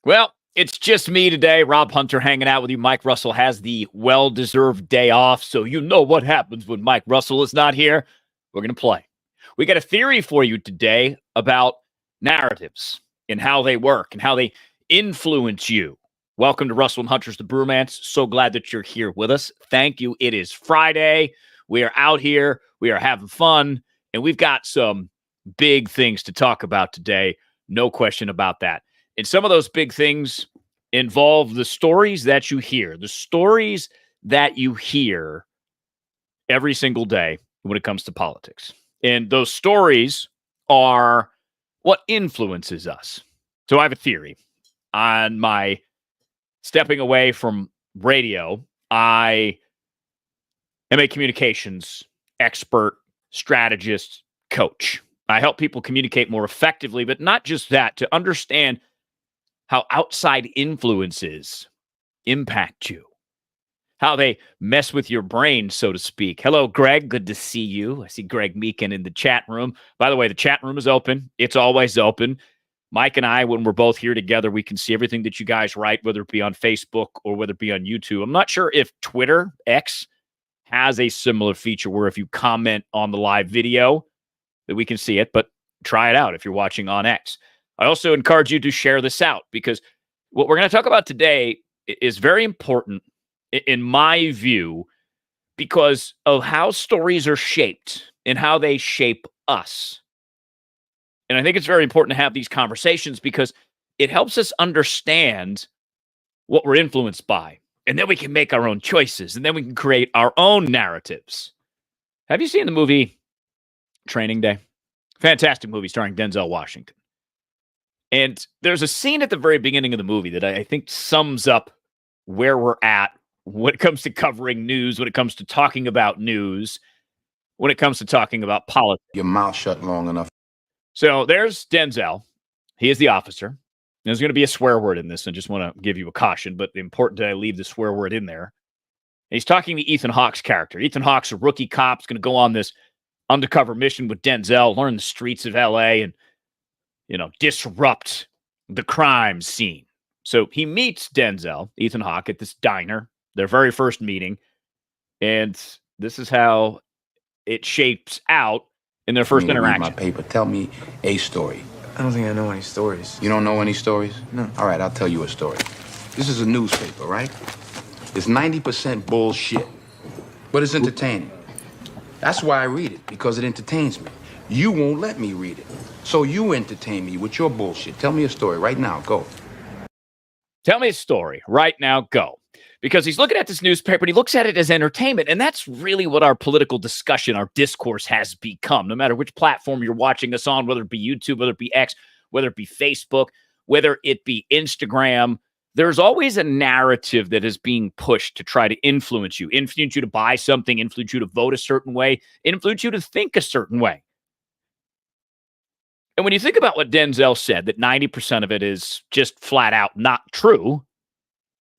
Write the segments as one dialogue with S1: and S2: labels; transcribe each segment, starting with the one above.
S1: Well, it's just me today, Rob Hunter, hanging out with you. Mike Russell has the well-deserved day off, so you know what happens when Mike Russell is not here. We're going to play. We got a theory for you today about narratives and how they work and how they influence you. Welcome to Russell and Hunter's The Brewmance. So glad that you're here with us. Thank you. It is Friday. We are out here. We are having fun, and we've got some big things to talk about today. No question about that. And some of those big things involve the stories that you hear, every single day when it comes to politics. And those stories are what influences us. So I have a theory. On my stepping away from radio, I am a communications expert, strategist, coach. I help people communicate more effectively, but not just that, to understand how outside influences impact you, how they mess with your brain, so to speak. Hello, Greg. Good to see you. I see Greg Meekin in the chat room. By the way, the chat room is open. It's always open. Mike and I, when we're both here together, we can see everything that you guys write, whether it be on Facebook or whether it be on YouTube. I'm not sure if Twitter, X, has a similar feature where if you comment on the live video, that we can see it, but try it out if you're watching on X. I also encourage you to share this out because what we're going to talk about today is very important in my view because of how stories are shaped and how they shape us. And I think it's very important to have these conversations because it helps us understand what we're influenced by. And then we can make our own choices and then we can create our own narratives. Have you seen the movie Training Day? Fantastic movie starring Denzel Washington. And there's a scene at the very beginning of the movie that I think sums up where we're at when it comes to covering news, when it comes to talking about news, when it comes to talking about politics.
S2: Your mouth shut long enough.
S1: So there's Denzel. He is the officer. There's going to be a swear word in this. I just want to give you a caution, but important that I leave the swear word in there. And he's talking to Ethan Hawke's character. Ethan Hawke's a rookie cop. He's going to go on this undercover mission with Denzel, learn the streets of L.A., and disrupt the crime scene. So he meets Denzel, Ethan Hawke, at this diner, their very first meeting. And this is how it shapes out in their first interaction.
S2: My paper. Tell me a story.
S3: I don't think I know any stories.
S2: You don't know any stories?
S3: No.
S2: All right, I'll tell you a story. This is a newspaper, right? It's 90% bullshit, but it's entertaining. That's why I read it, because it entertains me. You won't let me read it. So you entertain me with your bullshit. Tell me a story right now. Go.
S1: Tell me a story right now. Go. Because he's looking at this newspaper and he looks at it as entertainment. And that's really what our political discussion, our discourse has become. No matter which platform you're watching us on, whether it be YouTube, whether it be X, whether it be Facebook, whether it be Instagram, there's always a narrative that is being pushed to try to influence you to buy something, influence you to vote a certain way, influence you to think a certain way. And when you think about what Denzel said, that 90% of it is just flat out not true,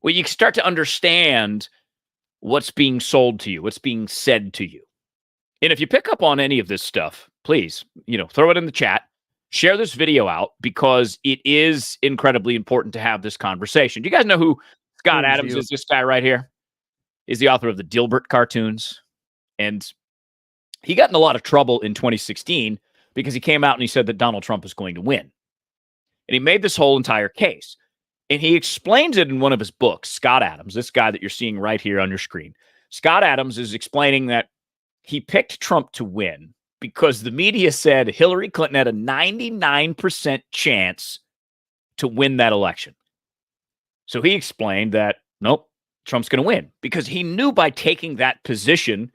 S1: well, you start to understand what's being sold to you, what's being said to you. And if you pick up on any of this stuff, please, throw it in the chat, share this video out because it is incredibly important to have this conversation. Do you guys know who Scott Adams is? This guy right here is the author of the Dilbert cartoons. And he got in a lot of trouble in 2016 because he came out and he said that Donald Trump is going to win. And he made this whole entire case. And he explains it in one of his books, Scott Adams, this guy that you're seeing right here on your screen. Scott Adams is explaining that he picked Trump to win because the media said Hillary Clinton had a 99% chance to win that election. So he explained that, nope, Trump's going to win because he knew by taking that position,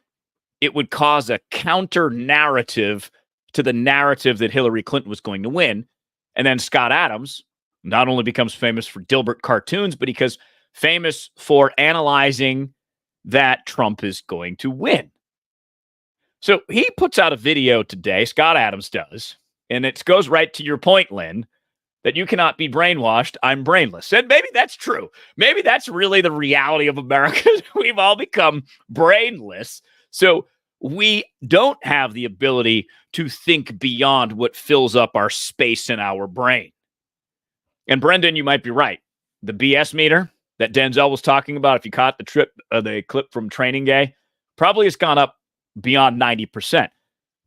S1: it would cause a counter narrative to the narrative that Hillary Clinton was going to win. And then Scott Adams not only becomes famous for Dilbert cartoons, but because famous for analyzing that Trump is going to win. So he puts out a video today, Scott Adams does, and it goes right to your point, Lynn, that you cannot be brainwashed. I'm brainless. And maybe that's true. Maybe that's really the reality of America. We've all become brainless. So we don't have the ability to think beyond what fills up our space in our brain. And Brendan, you might be right. The BS meter that Denzel was talking about, if you caught the clip from Training Day, probably has gone up beyond 90%.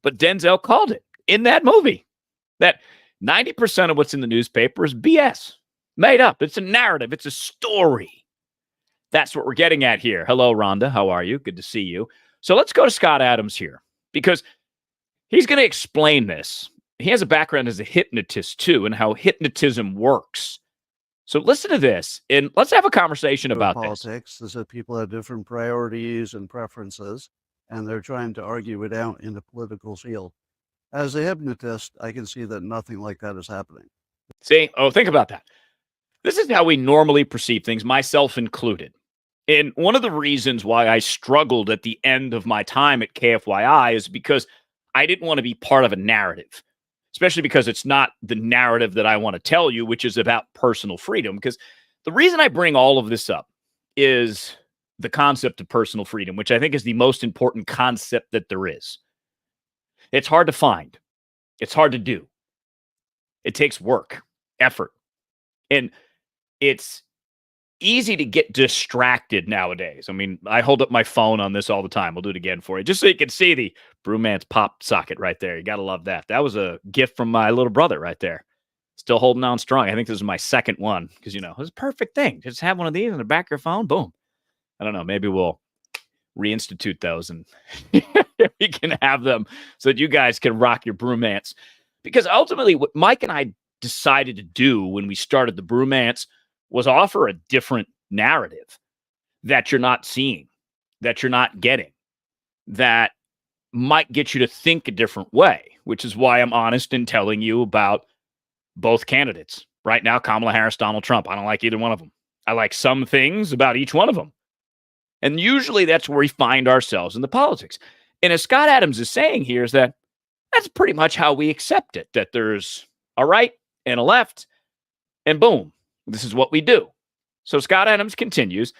S1: But Denzel called it in that movie that 90% of what's in the newspaper is BS, made up. It's a narrative. It's a story. That's what we're getting at here. Hello, Rhonda. How are you? Good to see you. So let's go to Scott Adams here because he's going to explain this. He has a background as a hypnotist, too, and how hypnotism works. So listen to this, and let's have a conversation about
S4: politics is that people have different priorities and preferences, and they're trying to argue it out in the political field. As a hypnotist, I can see that nothing like that is happening.
S1: See? Oh, think about that. This is how we normally perceive things, myself included. And one of the reasons why I struggled at the end of my time at KFYI is because I didn't want to be part of a narrative, especially because it's not the narrative that I want to tell you, which is about personal freedom. Because the reason I bring all of this up is the concept of personal freedom, which I think is the most important concept that there is. It's hard to find. It's hard to do. It takes work, effort. And it's easy to get distracted nowadays. I mean, I hold up my phone on this all the time. We'll do it again for you, just so you can see the Brewman's pop socket right there. You got to love that. That was a gift from my little brother right there. Still holding on strong. I think this is my second one because, it's a perfect thing. Just have one of these in the back of your phone. Boom. I don't know. Maybe we'll reinstitute those and we can have them so that you guys can rock your Brewmance. Because ultimately, what Mike and I decided to do when we started the Brewmance was offer a different narrative that you're not seeing, that you're not getting, that might get you to think a different way, which is why I'm honest in telling you about both candidates. Right now, Kamala Harris, Donald Trump. I don't like either one of them. I like some things about each one of them. And usually that's where we find ourselves in the politics. And as Scott Adams is saying here is that that's pretty much how we accept it, that there's a right and a left, and boom. This is what we do. So Scott Adams continues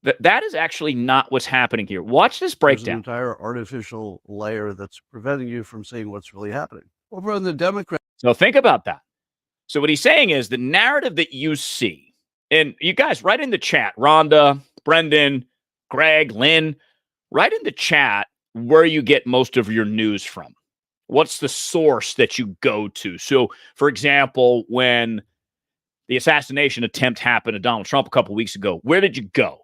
S1: that is actually not what's happening here. Watch this breakdown.
S4: There's an entire artificial layer that's preventing you from seeing what's really happening. Over on the Democrat.
S1: So think about that. So what he's saying is the narrative that you see, and you guys write in the chat, Rhonda, Brendan, Greg, Lynn, write in the chat where you get most of your news from. What's the source that you go to? So, for example, when the assassination attempt happened to Donald Trump a couple weeks ago, where did you go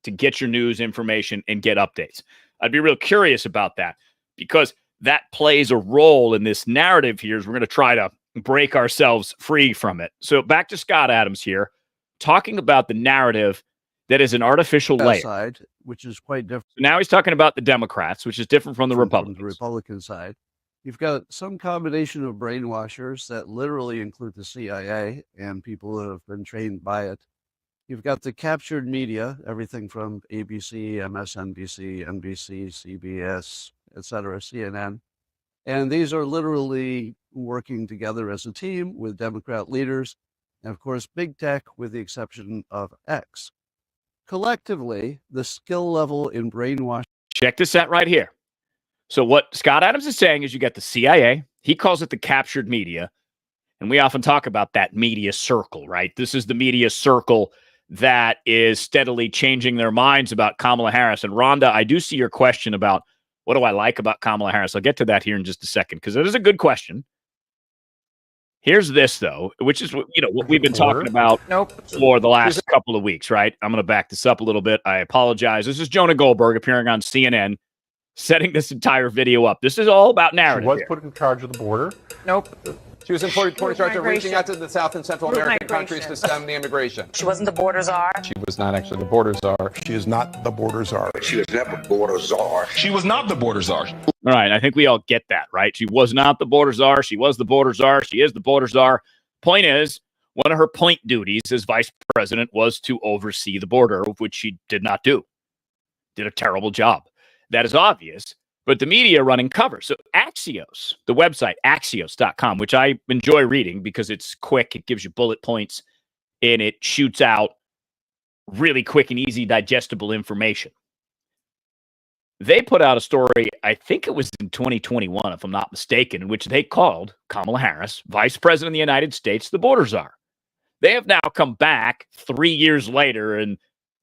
S1: to get your news information and get updates? I'd be real curious about that because that plays a role in this narrative here as we're going to try to break ourselves free from it. So back to Scott Adams here, talking about the narrative that is an artificial layer.
S4: Side, which is quite different.
S1: So now he's talking about the Democrats, which is different from the Republicans.
S4: From the Republican side. You've got some combination of brainwashers that literally include the CIA and people who have been trained by it. You've got the captured media, everything from ABC, MSNBC, NBC, CBS, etc., CNN. And these are literally working together as a team with Democrat leaders, and of course, big tech, with the exception of X. Collectively, the skill level in brainwashing.
S1: Check this out right here. So what Scott Adams is saying is you got the CIA. He calls it the captured media. And we often talk about that media circle, right? This is the media circle that is steadily changing their minds about Kamala Harris. And Rhonda, I do see your question about what do I like about Kamala Harris? I'll get to that here in just a second because it is a good question. Here's this, though, which is what we've been talking about for the last couple of weeks, right? I'm going to back this up a little bit. I apologize. This is Jonah Goldberg appearing on CNN, setting this entire video up. This is all about narrative.
S5: She was put in charge of the border.
S6: Nope. She was in charge of reaching out to the South and Central American countries to stem the immigration.
S7: She wasn't the border czar.
S5: She was not actually the border czar.
S8: She is not the border czar.
S2: She was never border czar.
S8: She was not the border czar.
S1: All right, I think we all get that, right? She was not the border czar. She was the border czar. She is the border czar. Point is, one of her point duties as vice president was to oversee the border, which she did not do. Did a terrible job. That is obvious. But the media running cover. So Axios, the website, Axios.com, which I enjoy reading because it's quick. It gives you bullet points and it shoots out really quick and easy digestible information. They put out a story, I think it was in 2021, if I'm not mistaken, in which they called Kamala Harris, vice president of the United States, the border czar. They have now come back 3 years later and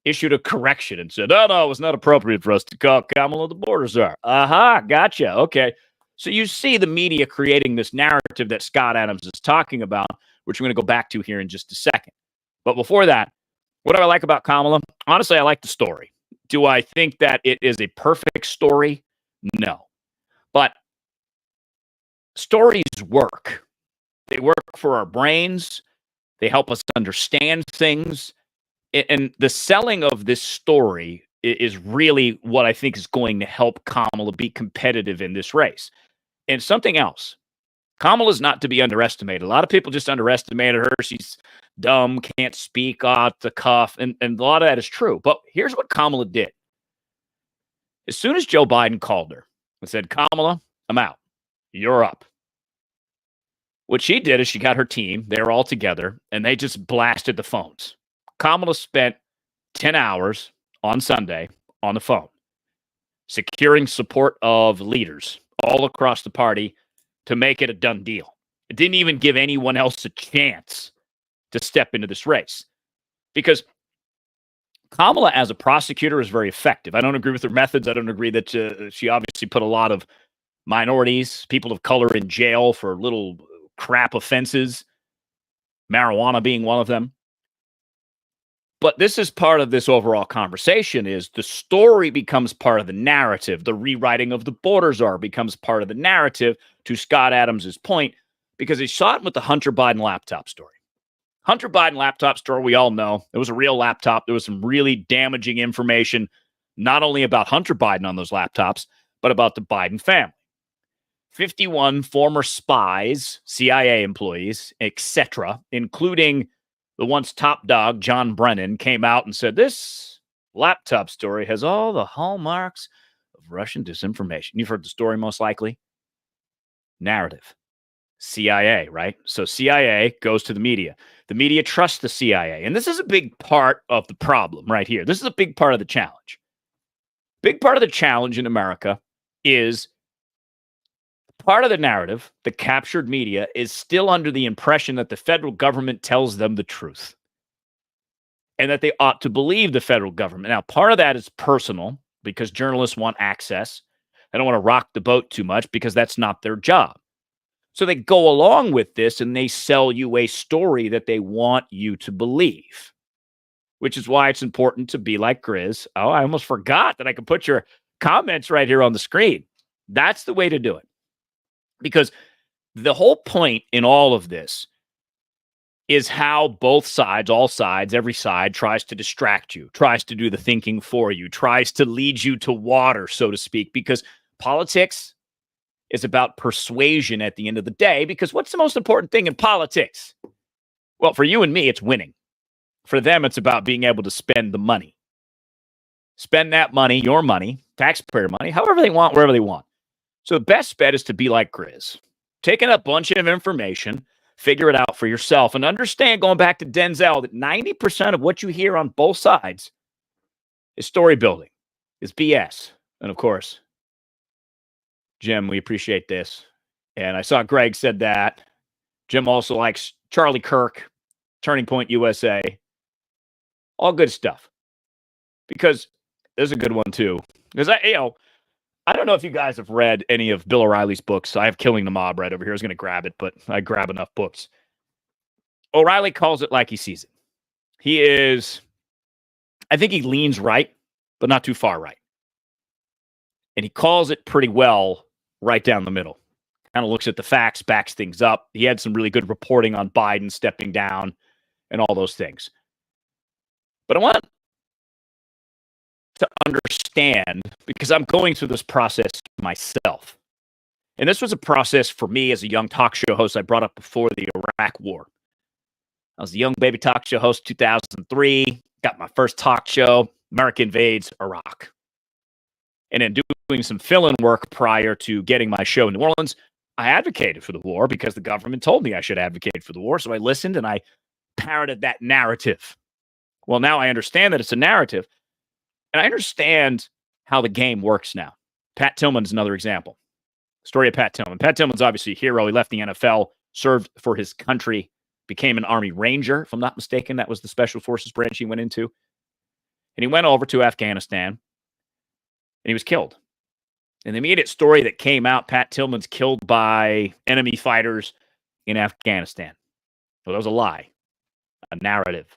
S1: issued a correction and said, oh, no, it was not appropriate for us to call Kamala the border czar. Gotcha. Okay. So you see the media creating this narrative that Scott Adams is talking about, which we're going to go back to here in just a second. But before that, what do I like about Kamala? Honestly, I like the story. Do I think that it is a perfect story? No. But stories work. They work for our brains. They help us understand things. And the selling of this story is really what I think is going to help Kamala be competitive in this race. And something else, Kamala is not to be underestimated. A lot of people just underestimated her. She's dumb, can't speak off the cuff, and a lot of that is true. But here's what Kamala did. As soon as Joe Biden called her and said, Kamala, I'm out. You're up. What she did is she got her team. They were all together, and they just blasted the phones. Kamala spent 10 hours on Sunday on the phone, securing support of leaders all across the party to make it a done deal. It didn't even give anyone else a chance to step into this race because Kamala, as a prosecutor, is very effective. I don't agree with her methods. I don't agree that she obviously put a lot of minorities, people of color in jail for little crap offenses, marijuana being one of them. But this is part of this overall conversation is the story becomes part of the narrative. The rewriting of the border czar becomes part of the narrative, to Scott Adams' point, because he saw it with the Hunter Biden laptop story. Hunter Biden laptop story, we all know. It was a real laptop. There was some really damaging information, not only about Hunter Biden on those laptops, but about the Biden family. 51 former spies, CIA employees, etc., including the once top dog, John Brennan, came out and said, this laptop story has all the hallmarks of Russian disinformation. You've heard the story most likely. Narrative. CIA, right? So CIA goes to the media. The media trusts the CIA. And this is a big part of the problem right here. This is a big part of the challenge. Big part of the challenge in America is part of the narrative, the captured media, is still under the impression that the federal government tells them the truth and that they ought to believe the federal government. Now, part of that is personal because journalists want access. They don't want to rock the boat too much because that's not their job. So they go along with this and they sell you a story that they want you to believe, which is why it's important to be like Grizz. Oh, I almost forgot that I could put your comments right here on the screen. That's the way to do it. Because the whole point in all of this is how both sides, all sides, every side tries to distract you, tries to do the thinking for you, tries to lead you to water, so to speak, because politics is about persuasion at the end of the day. Because what's the most important thing in politics? Well, for you and me, it's winning. For them, it's about being able to spend the money. Spend that money, your money, taxpayer money, however they want, wherever they want. So the best bet is to be like Grizz. Take in a bunch of information, figure it out for yourself, and understand, going back to Denzel, that 90% of what you hear on both sides is story building, is BS. And of course, Jim, we appreciate this. And I saw Greg said that. Jim also likes Charlie Kirk, Turning Point USA. All good stuff. Because there's a good one too. Because I don't know if you guys have read any of Bill O'Reilly's books. I have Killing the Mob right over here. I was going to grab it, but I grab enough books. O'Reilly calls it like he sees it. I think he leans right, but not too far right. And he calls it pretty well right down the middle. Kind of looks at the facts, backs things up. He had some really good reporting on Biden stepping down and all those things. But I want to understand, because I'm going through this process myself. And this was a process for me as a young talk show host I brought up before the Iraq War. I was a young baby talk show host 2003, got my first talk show, America Invades Iraq. And in doing some fill-in work prior to getting my show in New Orleans, I advocated for the war because the government told me I should advocate for the war. So I listened and I parroted that narrative. Well, now I understand that it's a narrative. And I understand how the game works now. Pat Tillman's another example. Story of Pat Tillman. Pat Tillman's obviously a hero. He left the NFL, served for his country, became an Army Ranger, if I'm not mistaken. That was the Special Forces branch he went into. And he went over to Afghanistan, and he was killed. And the immediate story that came out, Pat Tillman's killed by enemy fighters in Afghanistan. Well, that was a lie, a narrative.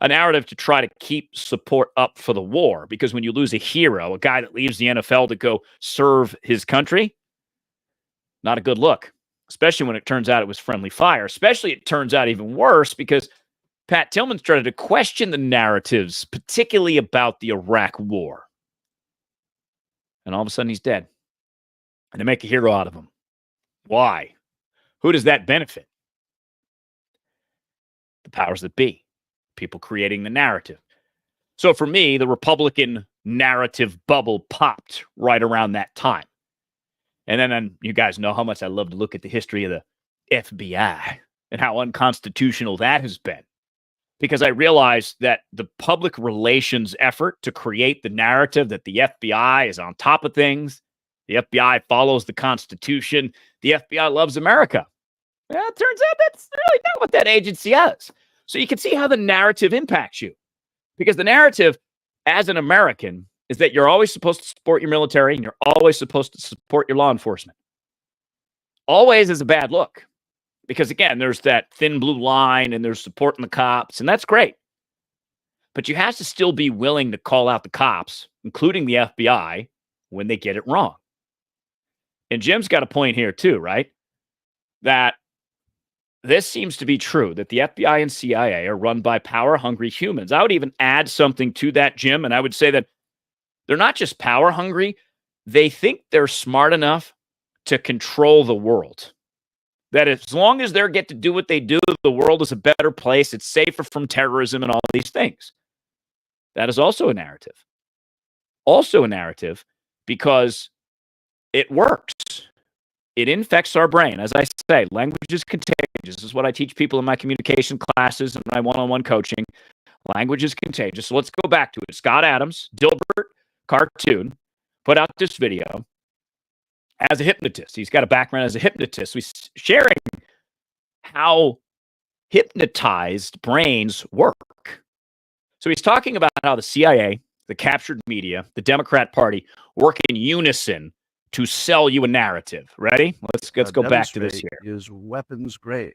S1: A narrative to try to keep support up for the war. Because when you lose a hero, a guy that leaves the NFL to go serve his country, not a good look. Especially when it turns out it was friendly fire. Especially it turns out even worse because Pat Tillman started to question the narratives, particularly about the Iraq war. And all of a sudden he's dead. And they make a hero out of him. Why? Who does that benefit? The powers that be. People creating the narrative. So for me, the Republican narrative bubble popped right around that time. And then you guys know how much I love to look at the history of the FBI and how unconstitutional that has been. Because I realized that the public relations effort to create the narrative that the FBI is on top of things, the FBI follows the Constitution, the FBI loves America. Well, it turns out that's really not what that agency is. So you can see how the narrative impacts you. Because the narrative, as an American, is that you're always supposed to support your military and you're always supposed to support your law enforcement. Always is a bad look. Because, again, there's that thin blue line and there's supporting the cops, and that's great. But you have to still be willing to call out the cops, including the FBI, when they get it wrong. And Jim's got a point here, too, right? That this seems to be true, that the FBI and CIA are run by power-hungry humans. I would even add something to that, Jim, and I would say that they're not just power-hungry. They think they're smart enough to control the world. That as long as they get to do what they do, the world is a better place. It's safer from terrorism and all these things. That is also a narrative. Also a narrative because it works. It infects our brain. As I say, language is contagious. This is what I teach people in my communication classes and my one-on-one coaching. Language is contagious. So let's go back to it. Scott Adams, Dilbert cartoon, put out this video as a hypnotist. He's got a background as a hypnotist. He's sharing how hypnotized brains work. So he's talking about how the CIA, the captured media, the Democrat Party work in unison to sell you a narrative. Ready? Let's go back to this here.
S4: Is weapons grade.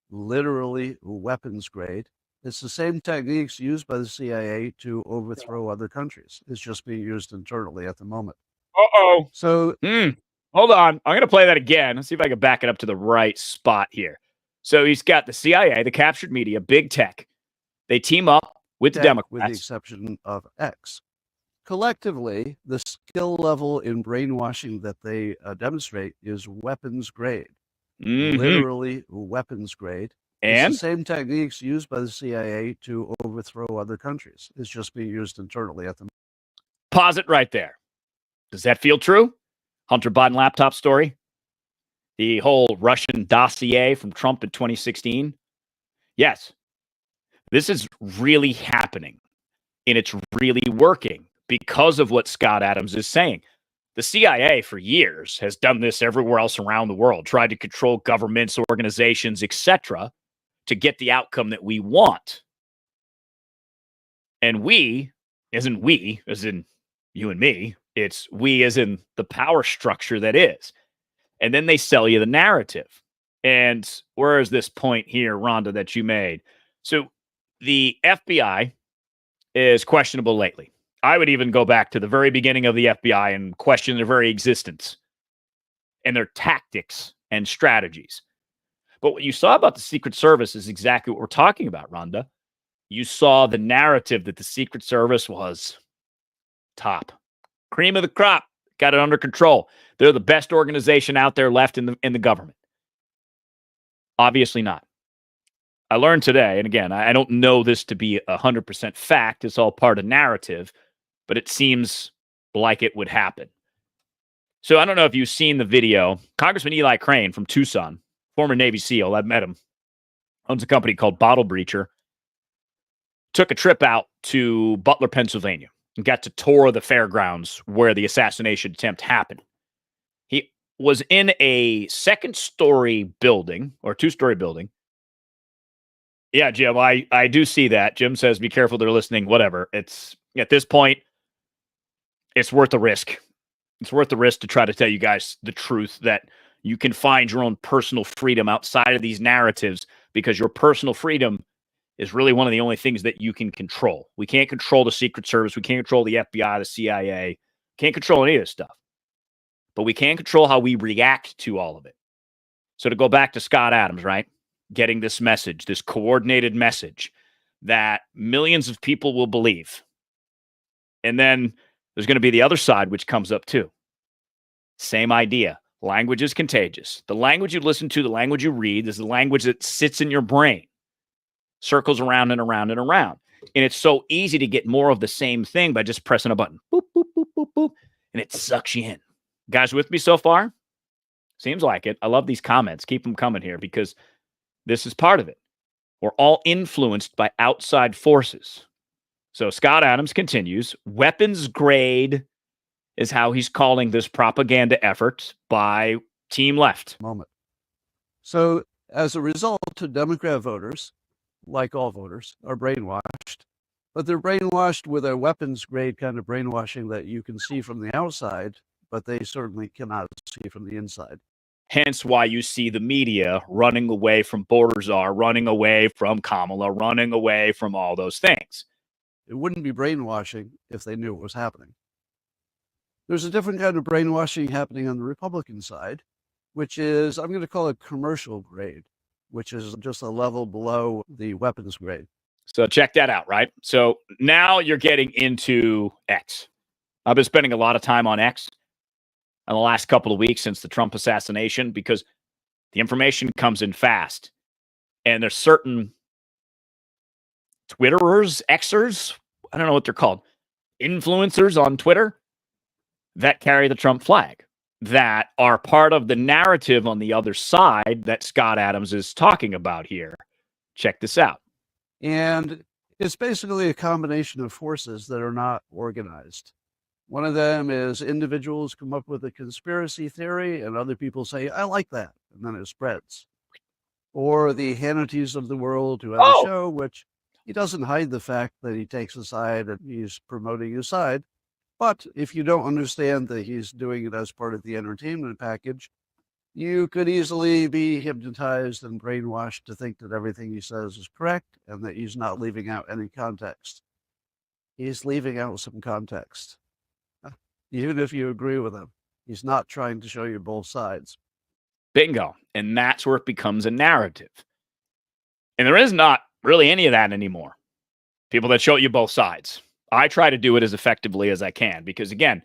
S4: Literally weapons grade. It's the same techniques used by the CIA to overthrow other countries. It's just being used internally at the moment.
S1: Uh-oh.
S4: So
S1: hold on. I'm going to play that again. Let's see if I can back it up to the right spot here. So he's got the CIA, the captured media, big tech. They team up with the Democrats.
S4: With the exception of X. Collectively, the skill level in brainwashing that they demonstrate is weapons grade. Literally weapons grade.
S1: And
S4: it's the same techniques used by the CIA to overthrow other countries. It's just being used internally at the moment.
S1: Pause it right there. Does that feel true? Hunter Biden laptop story? The whole Russian dossier from Trump in 2016? Yes. This is really happening, and it's really working because of what Scott Adams is saying. The CIA for years has done this everywhere else around the world, tried to control governments, organizations, etc., to get the outcome that we want. And we, as in you and me, it's we as in the power structure that is. And then they sell you the narrative. And where is this point here, Rhonda, that you made? So the FBI is questionable lately. I would even go back to the very beginning of the FBI and question their very existence and their tactics and strategies. But what you saw about the Secret Service is exactly what we're talking about, Rhonda. You saw the narrative that the Secret Service was top. Cream of the crop. Got it under control. They're the best organization out there left in the government. Obviously not. I learned today, and again, I don't know this to be 100% fact. It's all part of narrative, but it seems like it would happen. So I don't know if you've seen the video. Congressman Eli Crane from Tucson, former Navy SEAL, I've met him, owns a company called Bottle Breacher, took a trip out to Butler, Pennsylvania, and got to tour the fairgrounds where the assassination attempt happened. He was in a second-story building, or two-story building, Yeah, Jim, I do see that. Jim says, be careful, they're listening, whatever. It's at this point, it's worth the risk. It's worth the risk to try to tell you guys the truth that you can find your own personal freedom outside of these narratives because your personal freedom is really one of the only things that you can control. We can't control the Secret Service. We can't control the FBI, the CIA. Can't control any of this stuff. But we can control how we react to all of it. So to go back to Scott Adams, right? Getting this message, this coordinated message that millions of people will believe. And then there's going to be the other side, which comes up too. Same idea. Language is contagious. The language you listen to, the language you read, is the language that sits in your brain, circles around and around and around. And it's so easy to get more of the same thing by just pressing a button. Boop, boop, boop, boop, boop. And it sucks you in. Guys with me so far? Seems like it. I love these comments. Keep them coming here because this is part of it. We're all influenced by outside forces. So Scott Adams continues, weapons grade is how he's calling this propaganda effort by Team Left.
S4: Moment. So as a result, Democrat voters, like all voters, are brainwashed. But they're brainwashed with a weapons grade kind of brainwashing that you can see from the outside, but they certainly cannot see from the inside.
S1: Hence why you see the media running away from Borders-Are, running away from Kamala, running away from all those things.
S4: It wouldn't be brainwashing if they knew what was happening. There's a different kind of brainwashing happening on the Republican side, which is, I'm going to call it commercial grade, which is just a level below the weapons grade.
S1: So check that out, right? So now you're getting into X. I've been spending a lot of time on X in the last couple of weeks since the Trump assassination because the information comes in fast. And there's certain Twitterers, Xers, I don't know what they're called, influencers on Twitter that carry the Trump flag, that are part of the narrative on the other side that Scott Adams is talking about here. Check this out.
S4: And it's basically a combination of forces that are not organized. One of them is individuals come up with a conspiracy theory and other people say, I like that. And then it spreads. Or the Hannity's of the world who have a show, which he doesn't hide the fact that he takes a side and he's promoting his side. But if you don't understand that he's doing it as part of the entertainment package, you could easily be hypnotized and brainwashed to think that everything he says is correct and that he's not leaving out any context. He's leaving out some context. Even if you agree with him, he's not trying to show you both sides.
S1: Bingo. And that's where it becomes a narrative. And there is not really any of that anymore. People that show you both sides. I try to do it as effectively as I can because, again,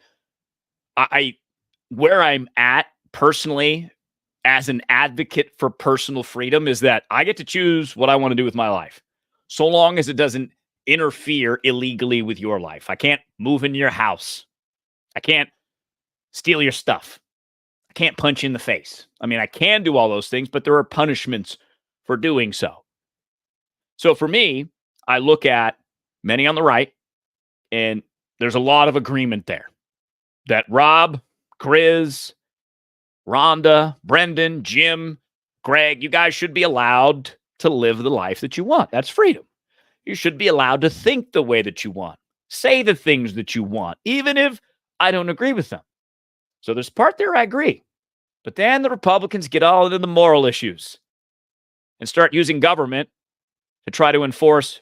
S1: where I'm at personally as an advocate for personal freedom is that I get to choose what I want to do with my life, so long as it doesn't interfere illegally with your life. I can't move into your house. I can't steal your stuff. I can't punch you in the face. I mean, I can do all those things, but there are punishments for doing so. So for me, I look at many on the right, and there's a lot of agreement there that Rob, Grizz, Rhonda, Brendan, Jim, Greg, you guys should be allowed to live the life that you want. That's freedom. You should be allowed to think the way that you want, say the things that you want, even if I don't agree with them. So there's part there I agree. But then the Republicans get all into the moral issues and start using government to try to enforce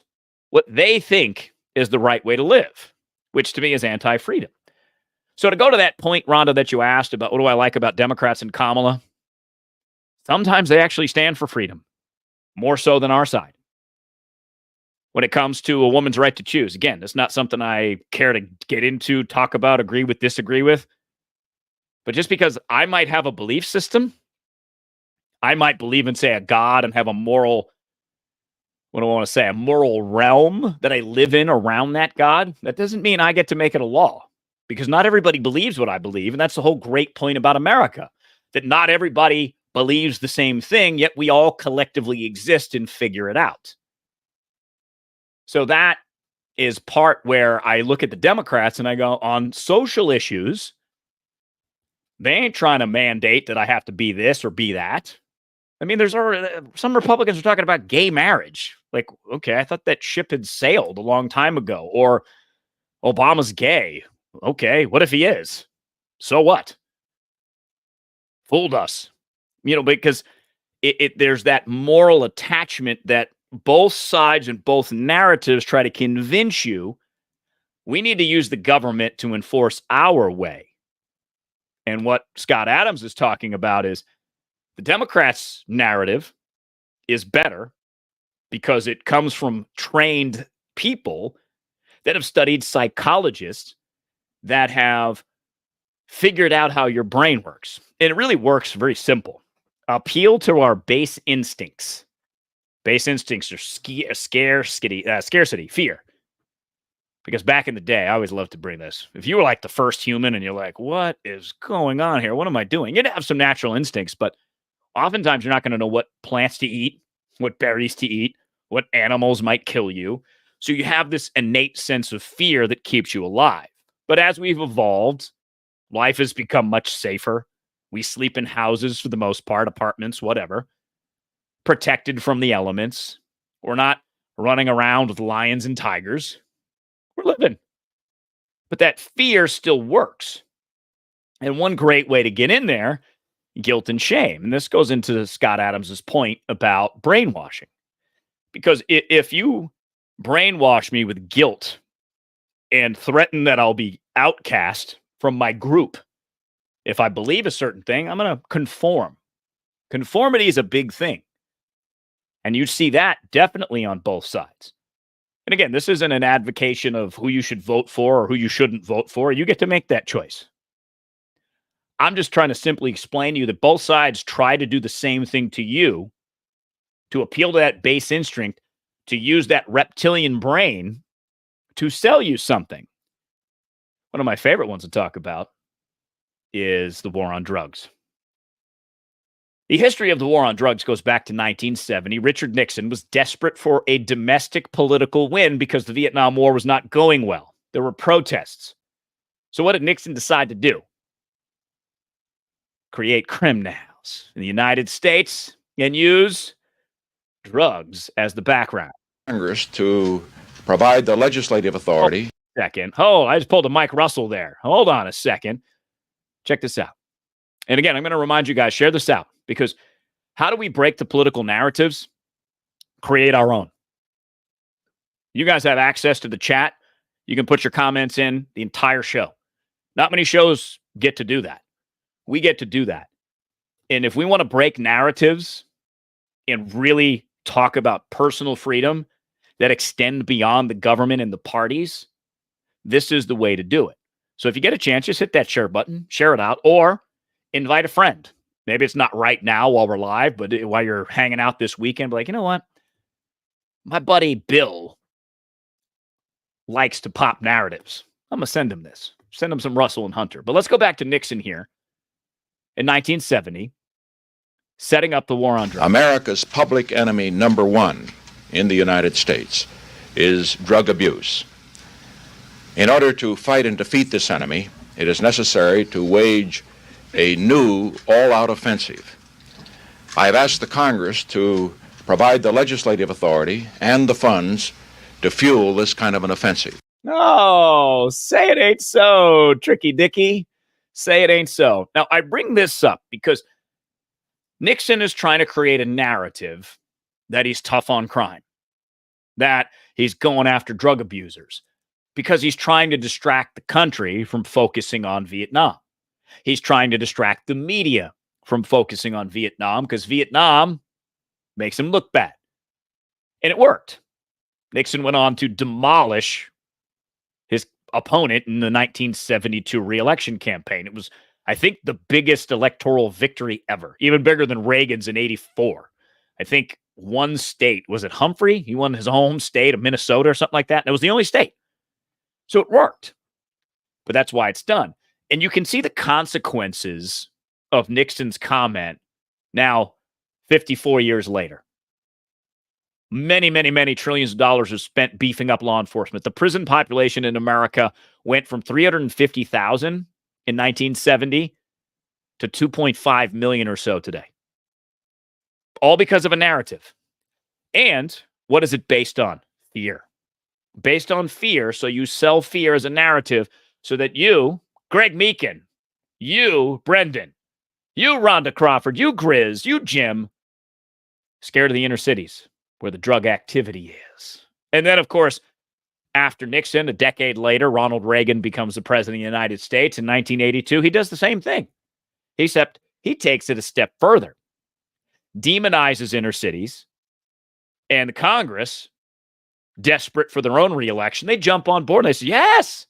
S1: what they think is the right way to live, which to me is anti-freedom. So to go to that point, Rhonda, that you asked about what do I like about Democrats and Kamala, sometimes they actually stand for freedom, more so than our side. When it comes to a woman's right to choose, again, it's not something I care to get into, talk about, agree with, disagree with. But just because I might have a belief system, I might believe in, say, a God and have a moral, what do I want to say, a moral realm that I live in around that God, that doesn't mean I get to make it a law. Because not everybody believes what I believe, and that's the whole great point about America, that not everybody believes the same thing, yet we all collectively exist and figure it out. So that is part where I look at the Democrats and I go, on social issues, they ain't trying to mandate that I have to be this or be that. I mean, there's already, some Republicans are talking about gay marriage. Like, okay, I thought that ship had sailed a long time ago. Or Obama's gay. Okay, what if he is? So what? Fooled us. Because there's that moral attachment that both sides and both narratives try to convince you we need to use the government to enforce our way. And what Scott Adams is talking about is the Democrats' narrative is better because it comes from trained people that have studied psychologists that have figured out how your brain works. And it really works very simple. Appeal to our base instincts. Base instincts are scarcity, fear. Because back in the day, I always loved to bring this. If you were like the first human and you're like, what is going on here? What am I doing? You'd have some natural instincts, but oftentimes you're not going to know what plants to eat, what berries to eat, what animals might kill you. So you have this innate sense of fear that keeps you alive. But as we've evolved, life has become much safer. We sleep in houses for the most part, apartments, whatever, protected from the elements. We're not running around with lions and tigers. We're living. But that fear still works. And one great way to get in there, guilt and shame. And this goes into Scott Adams's point about brainwashing. Because if you brainwash me with guilt and threaten that I'll be outcast from my group, if I believe a certain thing, I'm going to conform. Conformity is a big thing. And you see that definitely on both sides. And again, this isn't an advocation of who you should vote for or who you shouldn't vote for. You get to make that choice. I'm just trying to simply explain to you that both sides try to do the same thing to you, to appeal to that base instinct, to use that reptilian brain to sell you something. One of my favorite ones to talk about is the war on drugs. The history of the war on drugs goes back to 1970. Richard Nixon was desperate for a domestic political win because the Vietnam War was not going well. There were protests. So what did Nixon decide to do? Create criminals in the United States and use drugs as the background.
S7: Congress to provide the legislative authority.
S1: I just pulled a Mike Russell there. Hold on a second. Check this out. And again, I'm going to remind you guys, share this out, because how do we break the political narratives? Create our own. You guys have access to the chat. You can put your comments in the entire show. Not many shows get to do that. We get to do that. And if we want to break narratives and really talk about personal freedom that extend beyond the government and the parties, this is the way to do it. So if you get a chance, just hit that share button, share it out, or invite a friend. Maybe it's not right now while we're live, but while you're hanging out this weekend, be like, you know what? My buddy Bill likes to pop narratives. I'm going to send him this. Send him some Russell and Hunter. But let's go back to Nixon here in 1970, setting up the war on drugs.
S7: America's public enemy number one in the United States is drug abuse. In order to fight and defeat this enemy, it is necessary to wage a new all-out offensive. I have asked the Congress to provide the legislative authority and the funds to fuel this kind of an offensive.
S1: Oh, say it ain't so, Tricky Dicky. Say it ain't so. Now, I bring this up because Nixon is trying to create a narrative that he's tough on crime, that he's going after drug abusers, because he's trying to distract the country from focusing on Vietnam. He's trying to distract the media from focusing on Vietnam because Vietnam makes him look bad. And it worked. Nixon went on to demolish his opponent in the 1972 re-election campaign. It was, I think, the biggest electoral victory ever, even bigger than Reagan's in 84. I think one state, was it Humphrey? He won his home state of Minnesota or something like that. And it was the only state. So it worked. But that's why it's done. And you can see the consequences of Nixon's comment now, 54 years later. Many, many, many trillions of dollars are spent beefing up law enforcement. The prison population in America went from 350,000 in 1970 to 2.5 million or so today. All because of a narrative. And What is it based on? Fear. Based on fear, so you sell fear as a narrative so that you, Greg Meekin, you, Brendan, you, Rhonda Crawford, you, Grizz, you, Jim, scared of the inner cities where the drug activity is. And then, of course, after Nixon, a decade later, Ronald Reagan becomes the president of the United States in 1982. He does the same thing, except he takes it a step further, demonizes inner cities, and Congress, desperate for their own reelection, they jump on board and they say, yes,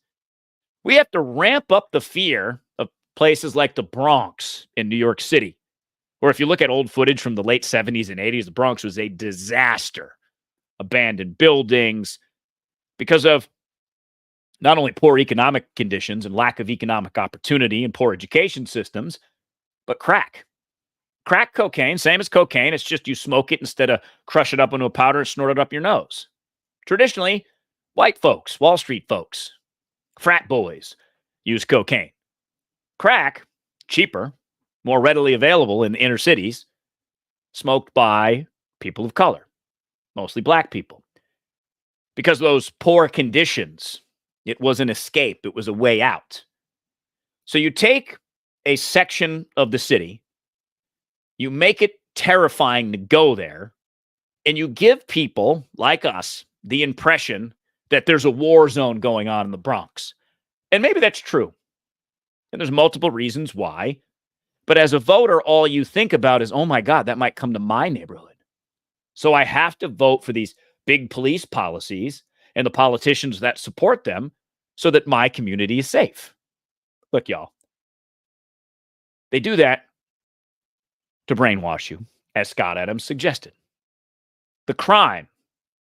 S1: we have to ramp up the fear of places like the Bronx in New York City. Or if you look at old footage from the late 70s and 80s, the Bronx was a disaster. Abandoned buildings because of not only poor economic conditions and lack of economic opportunity and poor education systems, but crack. Crack cocaine, same as cocaine. It's just you smoke it instead of crush it up into a powder and snort it up your nose. Traditionally, white folks, Wall Street folks, frat boys use cocaine. Crack, cheaper, more readily available in the inner cities, smoked by people of color, mostly black people. Because of those poor conditions, it was an escape. It was a way out. So you take a section of the city, you make it terrifying to go there, and you give people like us the impression that there's a war zone going on in the Bronx. And maybe that's true. And there's multiple reasons why. But as a voter, all you think about is, oh my God, that might come to my neighborhood. So I have to vote for these big police policies and the politicians that support them so that my community is safe. Look, y'all, they do that to brainwash you, as Scott Adams suggested. The crime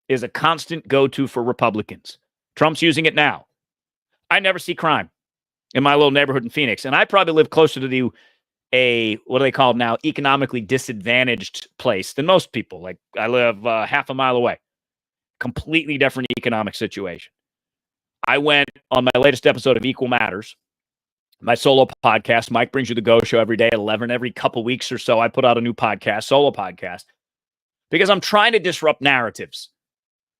S1: is a constant go-to for Republicans. Trump's using it now. I never see crime in my little neighborhood in Phoenix, and I probably live closer to what do they call now, economically disadvantaged place than most people. Like I live half a mile away. Completely different economic situation. I went on my latest episode of Equal Matters, my solo podcast. Mike brings you the Go Show every day at 11. Every couple weeks or so, I put out a new podcast, solo podcast, because I'm trying to disrupt narratives.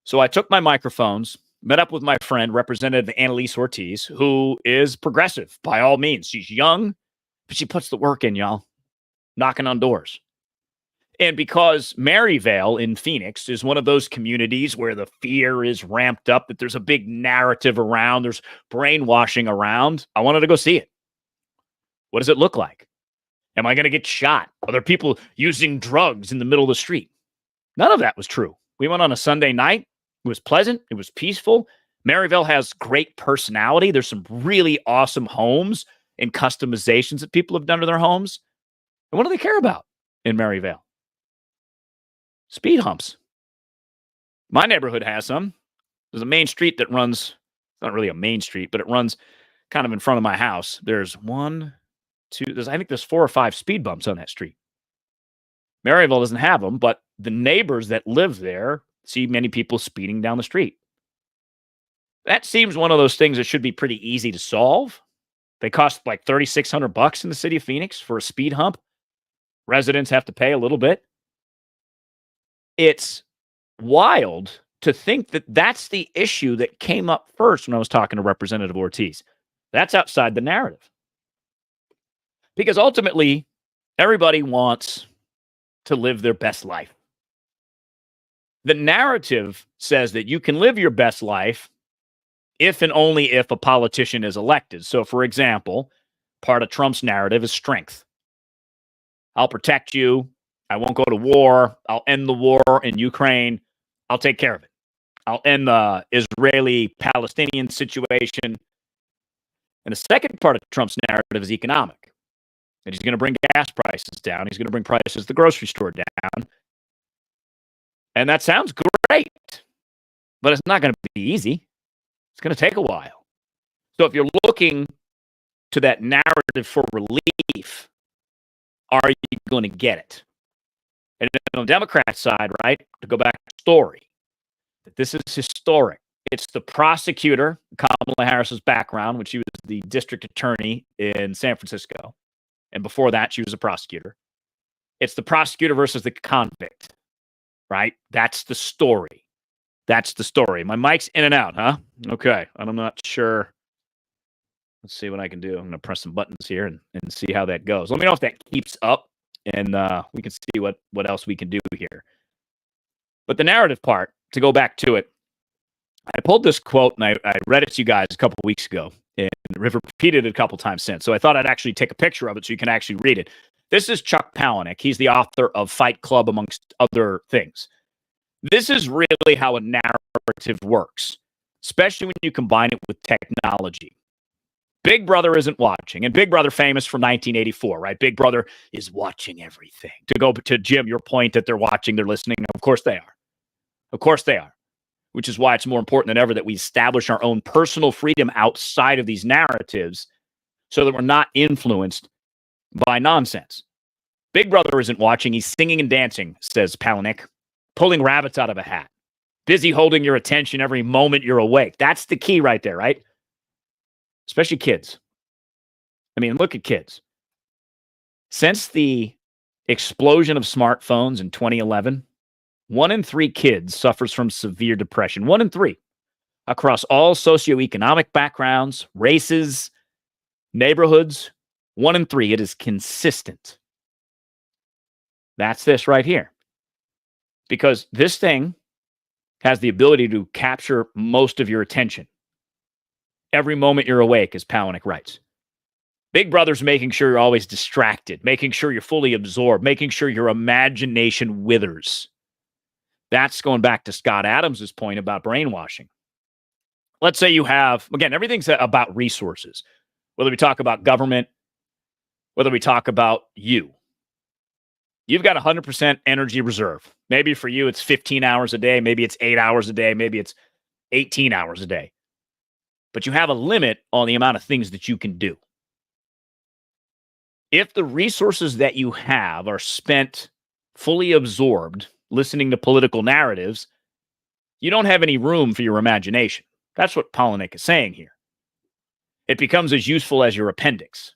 S1: So I took my microphones, met up with my friend, Representative Annalise Ortiz, who is progressive by all means. She's young, but she puts the work in, y'all, knocking on doors. And because Maryvale in Phoenix is one of those communities where the fear is ramped up, that there's a big narrative around, there's brainwashing around, I wanted to go see it. What does it look like? Am I going to get shot? Are there people using drugs in the middle of the street? None of that was true. We went on a Sunday night. It was pleasant. It was peaceful. Maryvale has great personality. There's some really awesome homes and customizations that people have done to their homes. And what do they care about in Maryvale? Speed humps. My neighborhood has some. There's a main street that runs, it's not really a main street, but it runs kind of in front of my house. There's I think there's 4 or 5 speed bumps on that street. Maryvale doesn't have them, but the neighbors that live there see many people speeding down the street. That seems one of those things that should be pretty easy to solve. They cost like $3,600 in the city of Phoenix for a speed hump. Residents have to pay a little bit. It's wild to think that that's the issue that came up first when I was talking to Representative Ortiz. That's outside the narrative. Because ultimately, everybody wants to live their best life. The narrative says that you can live your best life if and only if a politician is elected. So, for example, part of Trump's narrative is strength. I'll protect you. I won't go to war. I'll end the war in Ukraine. I'll take care of it. I'll end the Israeli-Palestinian situation. And the second part of Trump's narrative is economic. And he's going to bring gas prices down. He's going to bring prices at the grocery store down. And that sounds great, but it's not going to be easy. It's going to take a while. So if you're looking to that narrative for relief, are you going to get it? And on the Democrat side, right, to go back to the story, that this is historic. It's the prosecutor, Kamala Harris's background, when she was the district attorney in San Francisco. And before that, she was a prosecutor. It's the prosecutor versus the convict, right? That's the story. That's the story. My mic's in and out, huh? Okay. I'm not sure. Let's see what I can do. I'm going to press some buttons here and see how that goes. Let me know if that keeps up, and we can see what else we can do here. But the narrative part, to go back to it, I pulled this quote, and I read it to you guys a couple of weeks ago, and I've repeated it a couple times since. So I thought I'd actually take a picture of it so you can actually read it. This is Chuck Palahniuk. He's the author of Fight Club, amongst other things. This is really how a narrative works, especially when you combine it with technology. Big Brother isn't watching, and Big Brother famous from 1984, right? Big Brother is watching everything. To go to Jim, your point that they're watching, they're listening. Of course they are. Of course they are. Which is why it's more important than ever that we establish our own personal freedom outside of these narratives so that we're not influenced by nonsense. Big Brother isn't watching. He's singing and dancing, says Palahniuk, pulling rabbits out of a hat, busy holding your attention every moment you're awake. That's the key right there, right? Especially kids. I mean, look at kids. Since the explosion of smartphones in 2011, 1 in 3 kids suffers from severe depression. 1 in 3. Across all socioeconomic backgrounds, races, neighborhoods. 1 in 3. It is consistent. That's this right here. Because this thing has the ability to capture most of your attention. Every moment you're awake, as Palahniuk writes. Big Brother's making sure you're always distracted, making sure you're fully absorbed, making sure your imagination withers. That's going back to Scott Adams' point about brainwashing. Let's say you have, again, everything's about resources. Whether we talk about government, whether we talk about you. You've got 100% energy reserve. Maybe for you, it's 15 hours a day. Maybe it's 8 hours a day. Maybe it's 18 hours a day. But you have a limit on the amount of things that you can do. If the resources that you have are spent fully absorbed listening to political narratives, you don't have any room for your imagination. That's what Palahniuk is saying here. It becomes as useful as your appendix,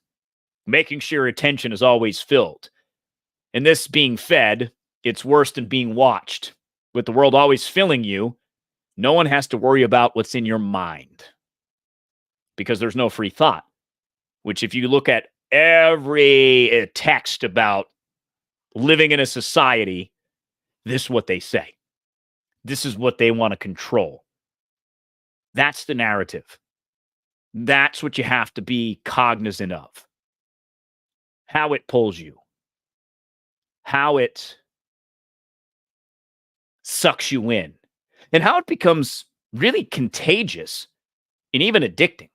S1: making sure your attention is always filled. And this being fed, it's worse than being watched. With the world always filling you, no one has to worry about what's in your mind because there's no free thought, which if you look at every text about living in a society, this is what they say. This is what they want to control. That's the narrative. That's what you have to be cognizant of. How it pulls you. How it sucks you in. And how it becomes really contagious and even addicting.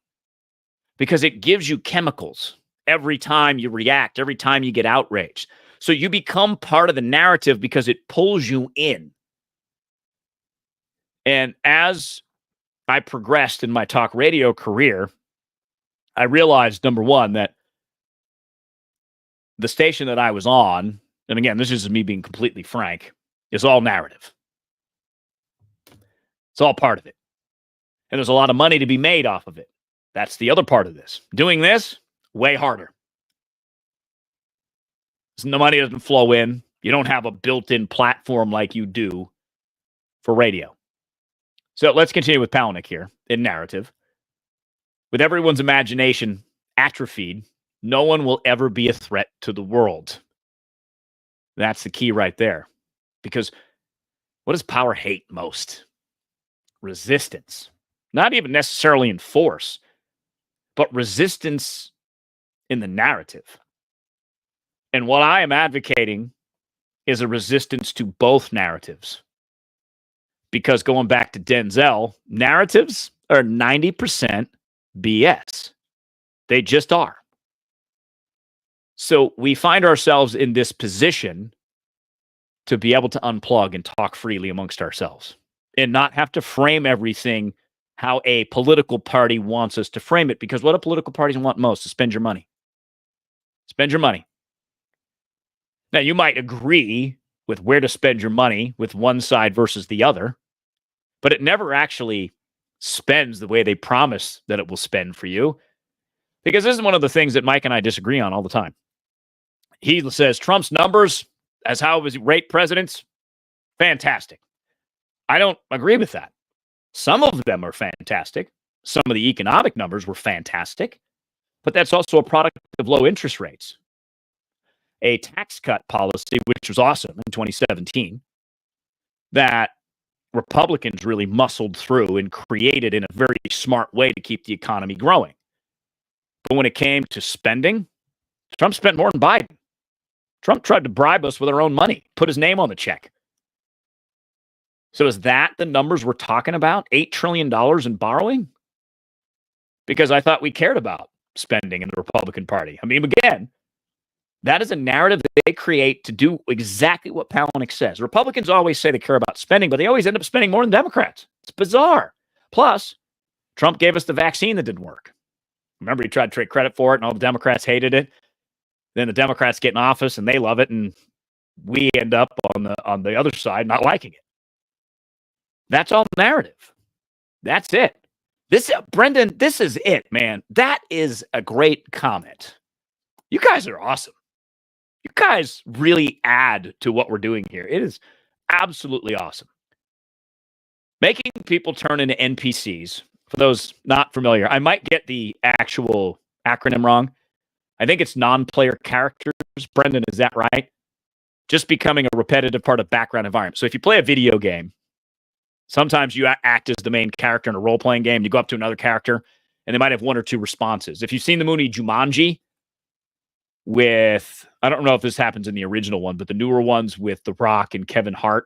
S1: Because it gives you chemicals every time you react, every time you get outraged. So you become part of the narrative because it pulls you in. And as I progressed in my talk radio career, I realized, number one, that the station that I was on, and again, this is me being completely frank, is all narrative. It's all part of it. And there's a lot of money to be made off of it. That's the other part of this. Doing this, way harder. The money doesn't flow in. You don't have a built-in platform like you do for radio. So let's continue with Palahniuk here in narrative. With everyone's imagination atrophied, no one will ever be a threat to the world. That's the key right there. Because what does power hate most? Resistance. Not even necessarily in force, but resistance in the narrative. And what I am advocating is a resistance to both narratives. Because going back to Denzel, narratives are 90% BS. They just are. So we find ourselves in this position to be able to unplug and talk freely amongst ourselves and not have to frame everything how a political party wants us to frame it. Because what do political parties want most? To spend your money. Spend your money. Now, you might agree with where to spend your money with one side versus the other, but it never actually spends the way they promise that it will spend for you. Because this is one of the things that Mike and I disagree on all the time. He says Trump's numbers as how he rate presidents, fantastic. I don't agree with that. Some of them are fantastic. Some of the economic numbers were fantastic, but that's also a product of low interest rates. A tax cut policy, which was awesome in 2017, that Republicans really muscled through and created in a very smart way to keep the economy growing. But when it came to spending, Trump spent more than Biden. Trump tried to bribe us with our own money, put his name on the check. So is that the numbers we're talking about? $8 trillion in borrowing? Because I thought we cared about spending in the Republican Party. I mean, again, that is a narrative that they create to do exactly what Palahniuk says. Republicans always say they care about spending, but they always end up spending more than Democrats. It's bizarre. Plus, Trump gave us the vaccine that didn't work. Remember, he tried to take credit for it, and all the Democrats hated it. Then the Democrats get in office, and they love it, and we end up on the other side not liking it. That's all narrative. That's it. Brendan, this is it, man. That is a great comment. You guys are awesome. You guys really add to what we're doing here. It is absolutely awesome. Making people turn into NPCs. For those not familiar, I might get the actual acronym wrong. I think it's non-player characters. Brendan, is that right? Just becoming a repetitive part of background environment. So if you play a video game, sometimes you act as the main character in a role-playing game. You go up to another character, and they might have one or two responses. If you've seen the movie Jumanji, I don't know if this happens in the original one, but the newer ones with The Rock and Kevin Hart,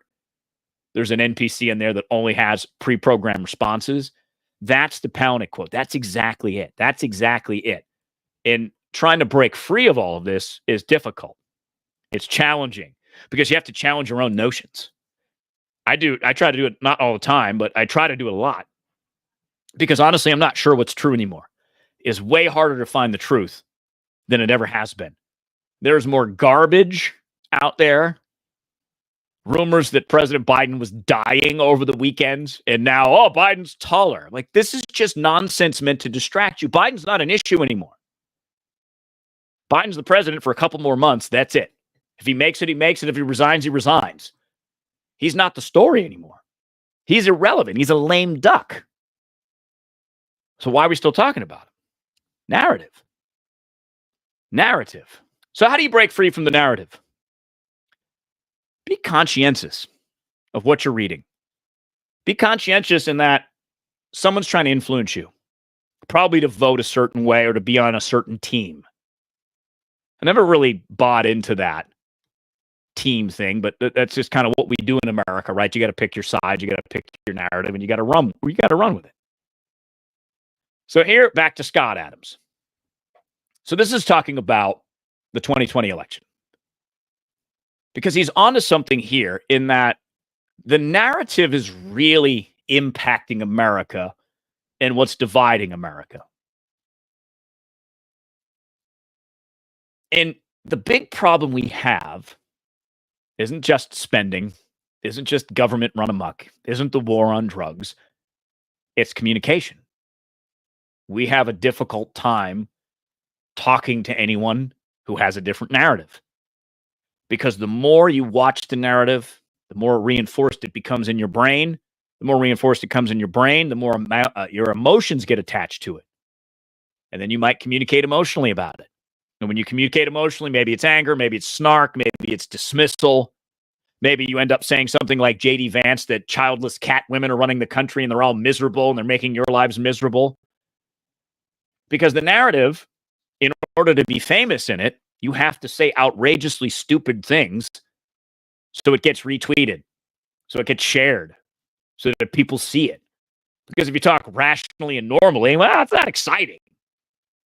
S1: there's an NPC in there that only has pre-programmed responses. That's the Palahniuk quote. That's exactly it. That's exactly it. And trying to break free of all of this is difficult. It's challenging because you have to challenge your own notions. I try to do it not all the time, but I try to do it a lot. Because honestly, I'm not sure what's true anymore. It's way harder to find the truth than it ever has been. There's more garbage out there. Rumors that President Biden was dying over the weekend, and now, Biden's taller. Like, this is just nonsense meant to distract you. Biden's not an issue anymore. Biden's the president for a couple more months. That's it. If he makes it, he makes it. If he resigns, he resigns. He's not the story anymore. He's irrelevant. He's a lame duck. So why are we still talking about him? Narrative. So how do you break free from the narrative? Be conscientious of what you're reading. Be conscientious in that someone's trying to influence you, probably to vote a certain way or to be on a certain team. I never really bought into that team thing, but that's just kind of what we do in America, right? You got to pick your side, you got to pick your narrative, and you got to run with it. So here, back to Scott Adams. So this is talking about the 2020 election. Because he's onto something here in that the narrative is really impacting America and what's dividing America. And the big problem we have isn't just spending, isn't just government run amok, isn't the war on drugs. It's communication. We have a difficult time talking to anyone who has a different narrative. Because the more you watch the narrative, the more reinforced it becomes in your brain. The more reinforced it comes in your brain, the more your emotions get attached to it. And then you might communicate emotionally about it. And when you communicate emotionally, maybe it's anger, maybe it's snark, maybe it's dismissal. Maybe you end up saying something like J.D. Vance, that childless cat women are running the country and they're all miserable and they're making your lives miserable. Because the narrative, in order to be famous in it, you have to say outrageously stupid things so it gets retweeted, so it gets shared, so that people see it. Because if you talk rationally and normally, well, it's not exciting.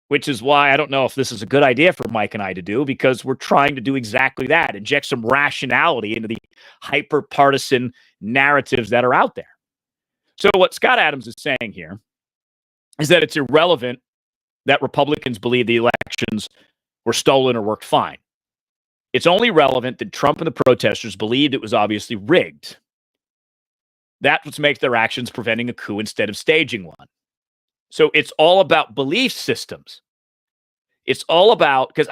S1: Which is why I don't know if this is a good idea for Mike and I to do, because we're trying to do exactly that, inject some rationality into the hyper-partisan narratives that are out there. So what Scott Adams is saying here is that it's irrelevant that Republicans believe the elections were stolen or worked fine. It's only relevant that Trump and the protesters believed it was obviously rigged. That's what makes their actions preventing a coup instead of staging one. So it's all about belief systems. It's all about, because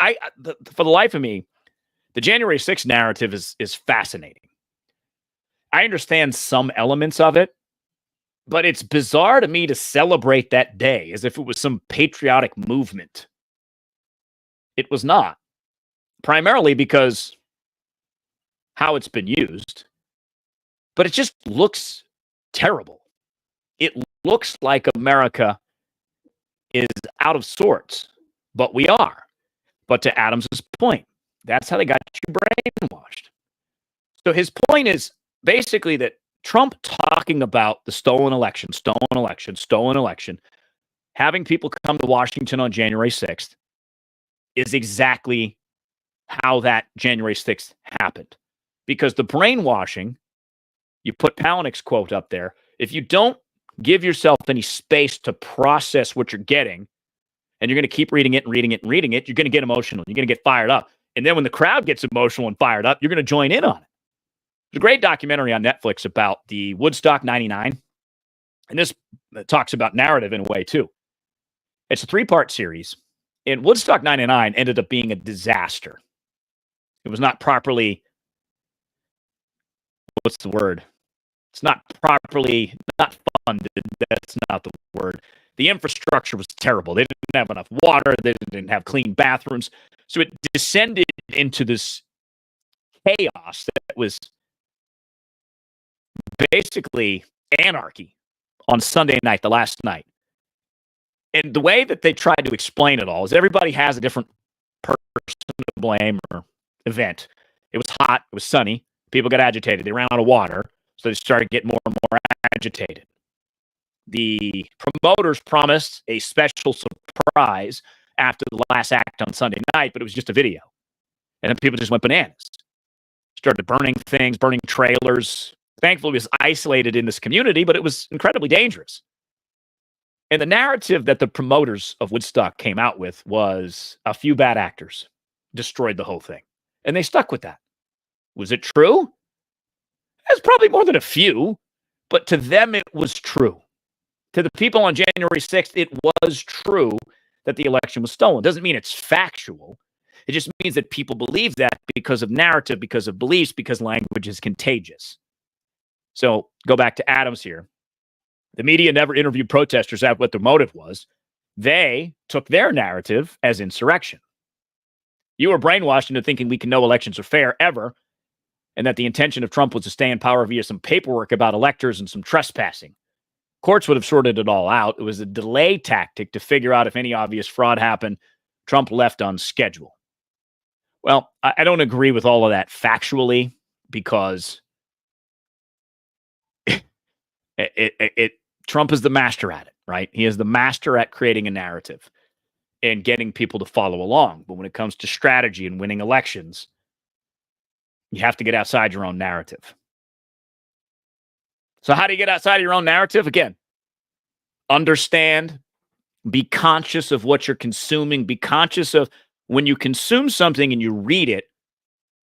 S1: for the life of me, the January 6th narrative is fascinating. I understand some elements of it, but it's bizarre to me to celebrate that day as if it was some patriotic movement. It was not, primarily because how it's been used, but it just looks terrible. It looks like America is out of sorts, but we are. But to Adams's point, that's how they got you brainwashed. So his point is basically that Trump talking about the stolen election, having people come to Washington on January 6th is exactly how that January 6th happened. Because the brainwashing, you put Palahniuk's quote up there, if you don't give yourself any space to process what you're getting, and you're going to keep reading it, you're going to get emotional. You're going to get fired up. And then when the crowd gets emotional and fired up, you're going to join in on it. There's a great documentary on Netflix about the Woodstock 99. And this talks about narrative in a way, too. It's a 3-part series. And Woodstock 99 ended up being a disaster. It was not properly, what's the word? It's not funded. That's not the word. The infrastructure was terrible. They didn't have enough water. They didn't have clean bathrooms. So it descended into this chaos that was basically anarchy on Sunday night, the last night. And the way that they tried to explain it all is everybody has a different person to blame or event. It was hot. It was sunny. People got agitated. They ran out of water. So they started getting more and more agitated. The promoters promised a special surprise after the last act on Sunday night, but it was just a video. And then people just went bananas. Started burning things, burning trailers. Thankfully, it was isolated in this community, but it was incredibly dangerous. And the narrative that the promoters of Woodstock came out with was a few bad actors destroyed the whole thing. And they stuck with that. Was it true? It's probably more than a few, but to them, it was true. To the people on January 6th, it was true that the election was stolen. Doesn't mean it's factual. It just means that people believe that because of narrative, because of beliefs, because language is contagious. So go back to Adams here. The media never interviewed protesters at what their motive was. They took their narrative as insurrection. You were brainwashed into thinking we can know elections are fair ever, and that the intention of Trump was to stay in power via some paperwork about electors and some trespassing. Courts would have sorted it all out. It was a delay tactic to figure out if any obvious fraud happened. Trump left on schedule. Well, I don't agree with all of that factually because Trump is the master at it, right? He is the master at creating a narrative and getting people to follow along. But when it comes to strategy and winning elections, you have to get outside your own narrative. So how do you get outside of your own narrative? Again, understand, be conscious of what you're consuming, be conscious of when you consume something and you read it,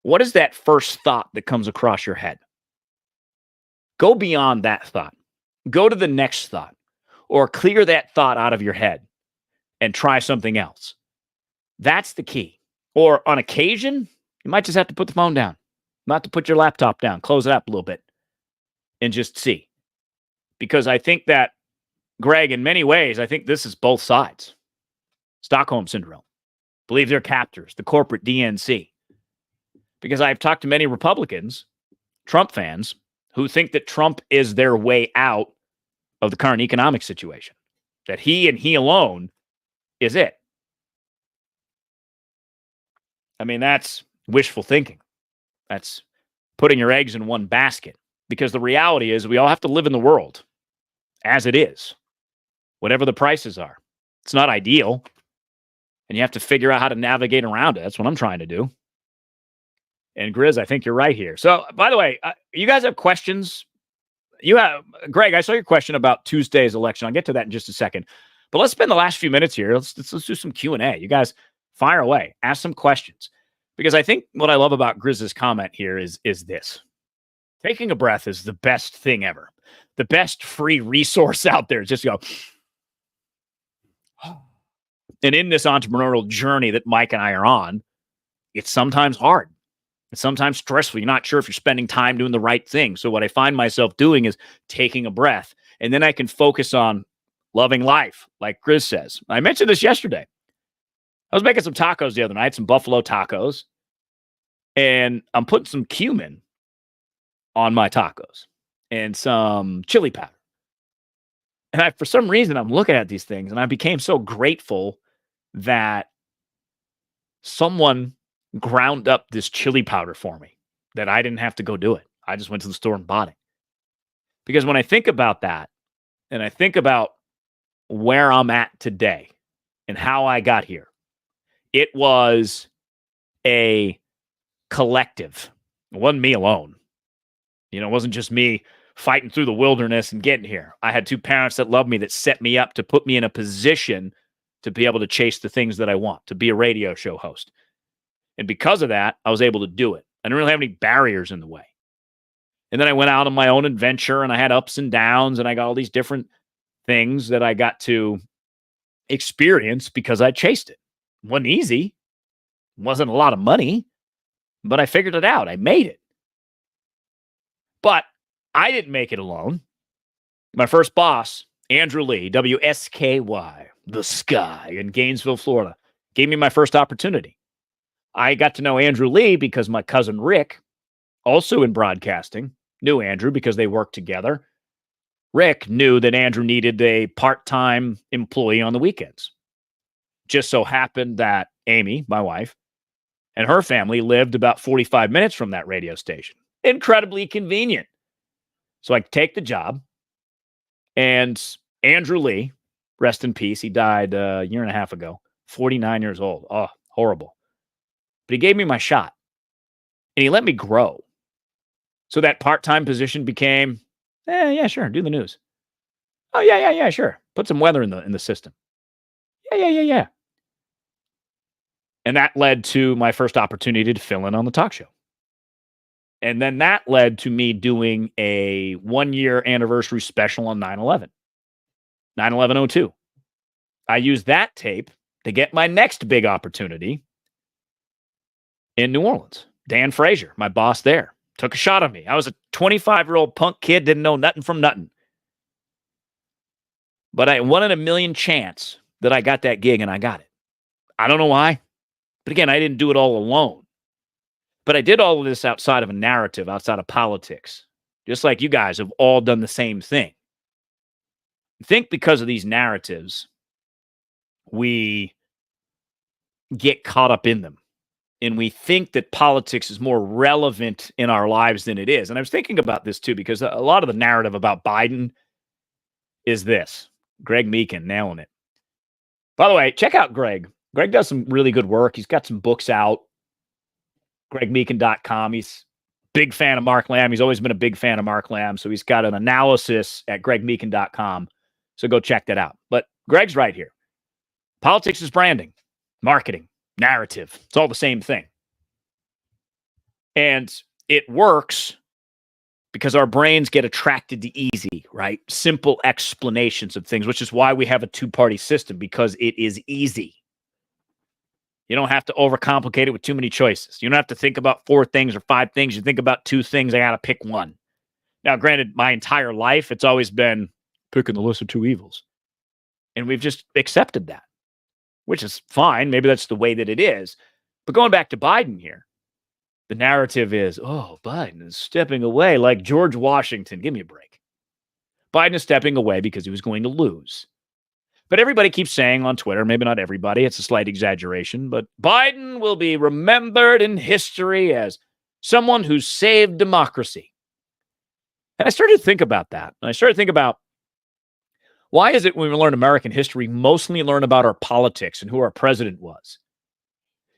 S1: what is that first thought that comes across your head? Go beyond that thought. Go to the next thought or clear that thought out of your head and try something else. That's the key. Or on occasion, you might just have to put the phone down, not to put your laptop down, close it up a little bit and just see. Because I think that, Greg, in many ways, I think this is both sides. Stockholm Syndrome. Believe they're captors, the corporate DNC. Because I've talked to many Republicans, Trump fans, who think that Trump is their way out of the current economic situation. That he and he alone is it. I mean, that's wishful thinking. That's putting your eggs in one basket. Because the reality is we all have to live in the world as it is, whatever the prices are. It's not ideal. And you have to figure out how to navigate around it. That's what I'm trying to do. And Grizz, I think you're right here. So, by the way, you guys have questions? You have, Greg, I saw your question about Tuesday's election. I'll get to that in just a second. But let's spend the last few minutes here. Let's do some Q&A. You guys fire away. Ask some questions. Because I think what I love about Grizz's comment here is this. Taking a breath is the best thing ever. The best free resource out there. Just go. And in this entrepreneurial journey that Mike and I are on, it's sometimes hard. It's sometimes stressful. You're not sure if you're spending time doing the right thing. So what I find myself doing is taking a breath, and then I can focus on loving life, like Chris says. I mentioned this yesterday. I was making some tacos the other night, some buffalo tacos, and I'm putting some cumin on my tacos and some chili powder. And for some reason, I'm looking at these things, and I became so grateful that someone ground up this chili powder for me, that I didn't have to go do it. I just went to the store and bought it. Because when I think about that, and I think about where I'm at today and how I got here, it was a collective. It wasn't me alone. It wasn't just me fighting through the wilderness and getting here. I had two parents that loved me, that set me up to put me in a position to be able to chase the things that I want, to be a radio show host. And because of that, I was able to do it. I didn't really have any barriers in the way. And then I went out on my own adventure, and I had ups and downs, and I got all these different things that I got to experience because I chased it. It wasn't easy. It wasn't a lot of money, but I figured it out. I made it. But I didn't make it alone. My first boss, Andrew Lee, WSKY, The Sky in Gainesville, Florida, gave me my first opportunity. I got to know Andrew Lee because my cousin Rick, also in broadcasting, knew Andrew because they worked together. Rick knew that Andrew needed a part-time employee on the weekends. Just so happened that Amy, my wife, and her family lived about 45 minutes from that radio station. Incredibly convenient. So I take the job, and Andrew Lee, rest in peace, he died a year and a half ago, 49 years old. Oh, horrible. But he gave me my shot, and he let me grow. So that part-time position became, yeah, sure, do the news. Oh, yeah, sure. Put some weather in the system. Yeah. And that led to my first opportunity to fill in on the talk show. And then that led to me doing a 1-year anniversary special on 9/11, 9/11/02. I used that tape to get my next big opportunity in New Orleans. Dan Frazier, my boss there, took a shot at me. I was a 25-year-old punk kid, didn't know nothing from nothing. But I 1 in a million chance that I got that gig, and I got it. I don't know why. But again, I didn't do it all alone. But I did all of this outside of a narrative, outside of politics. Just like you guys have all done the same thing. I think because of these narratives, we get caught up in them. And we think that politics is more relevant in our lives than it is. And I was thinking about this too, because a lot of the narrative about Biden is this. Greg Meekin, nailing it. By the way, check out Greg. Greg does some really good work. He's got some books out. GregMeekin.com. He's a big fan of Mark Lamb. He's always been a big fan of Mark Lamb. So he's got an analysis at GregMeekin.com. So go check that out. But Greg's right here. Politics is branding, marketing, narrative. It's all the same thing. And it works because our brains get attracted to easy, right? Simple explanations of things, which is why we have a two-party system, because it is easy. You don't have to overcomplicate it with too many choices. You don't have to think about 4 things or 5 things. You think about 2 things. I got to pick one. Now, granted, my entire life, it's always been picking the lesser 2 evils. And we've just accepted that, which is fine. Maybe that's the way that it is. But going back to Biden here, the narrative is, oh, Biden is stepping away like George Washington. Give me a break. Biden is stepping away because he was going to lose. But everybody keeps saying on Twitter, maybe not everybody, it's a slight exaggeration, but Biden will be remembered in history as someone who saved democracy. And I started to think about that. And I started to think about, why is it when we learn American history, mostly learn about our politics and who our president was?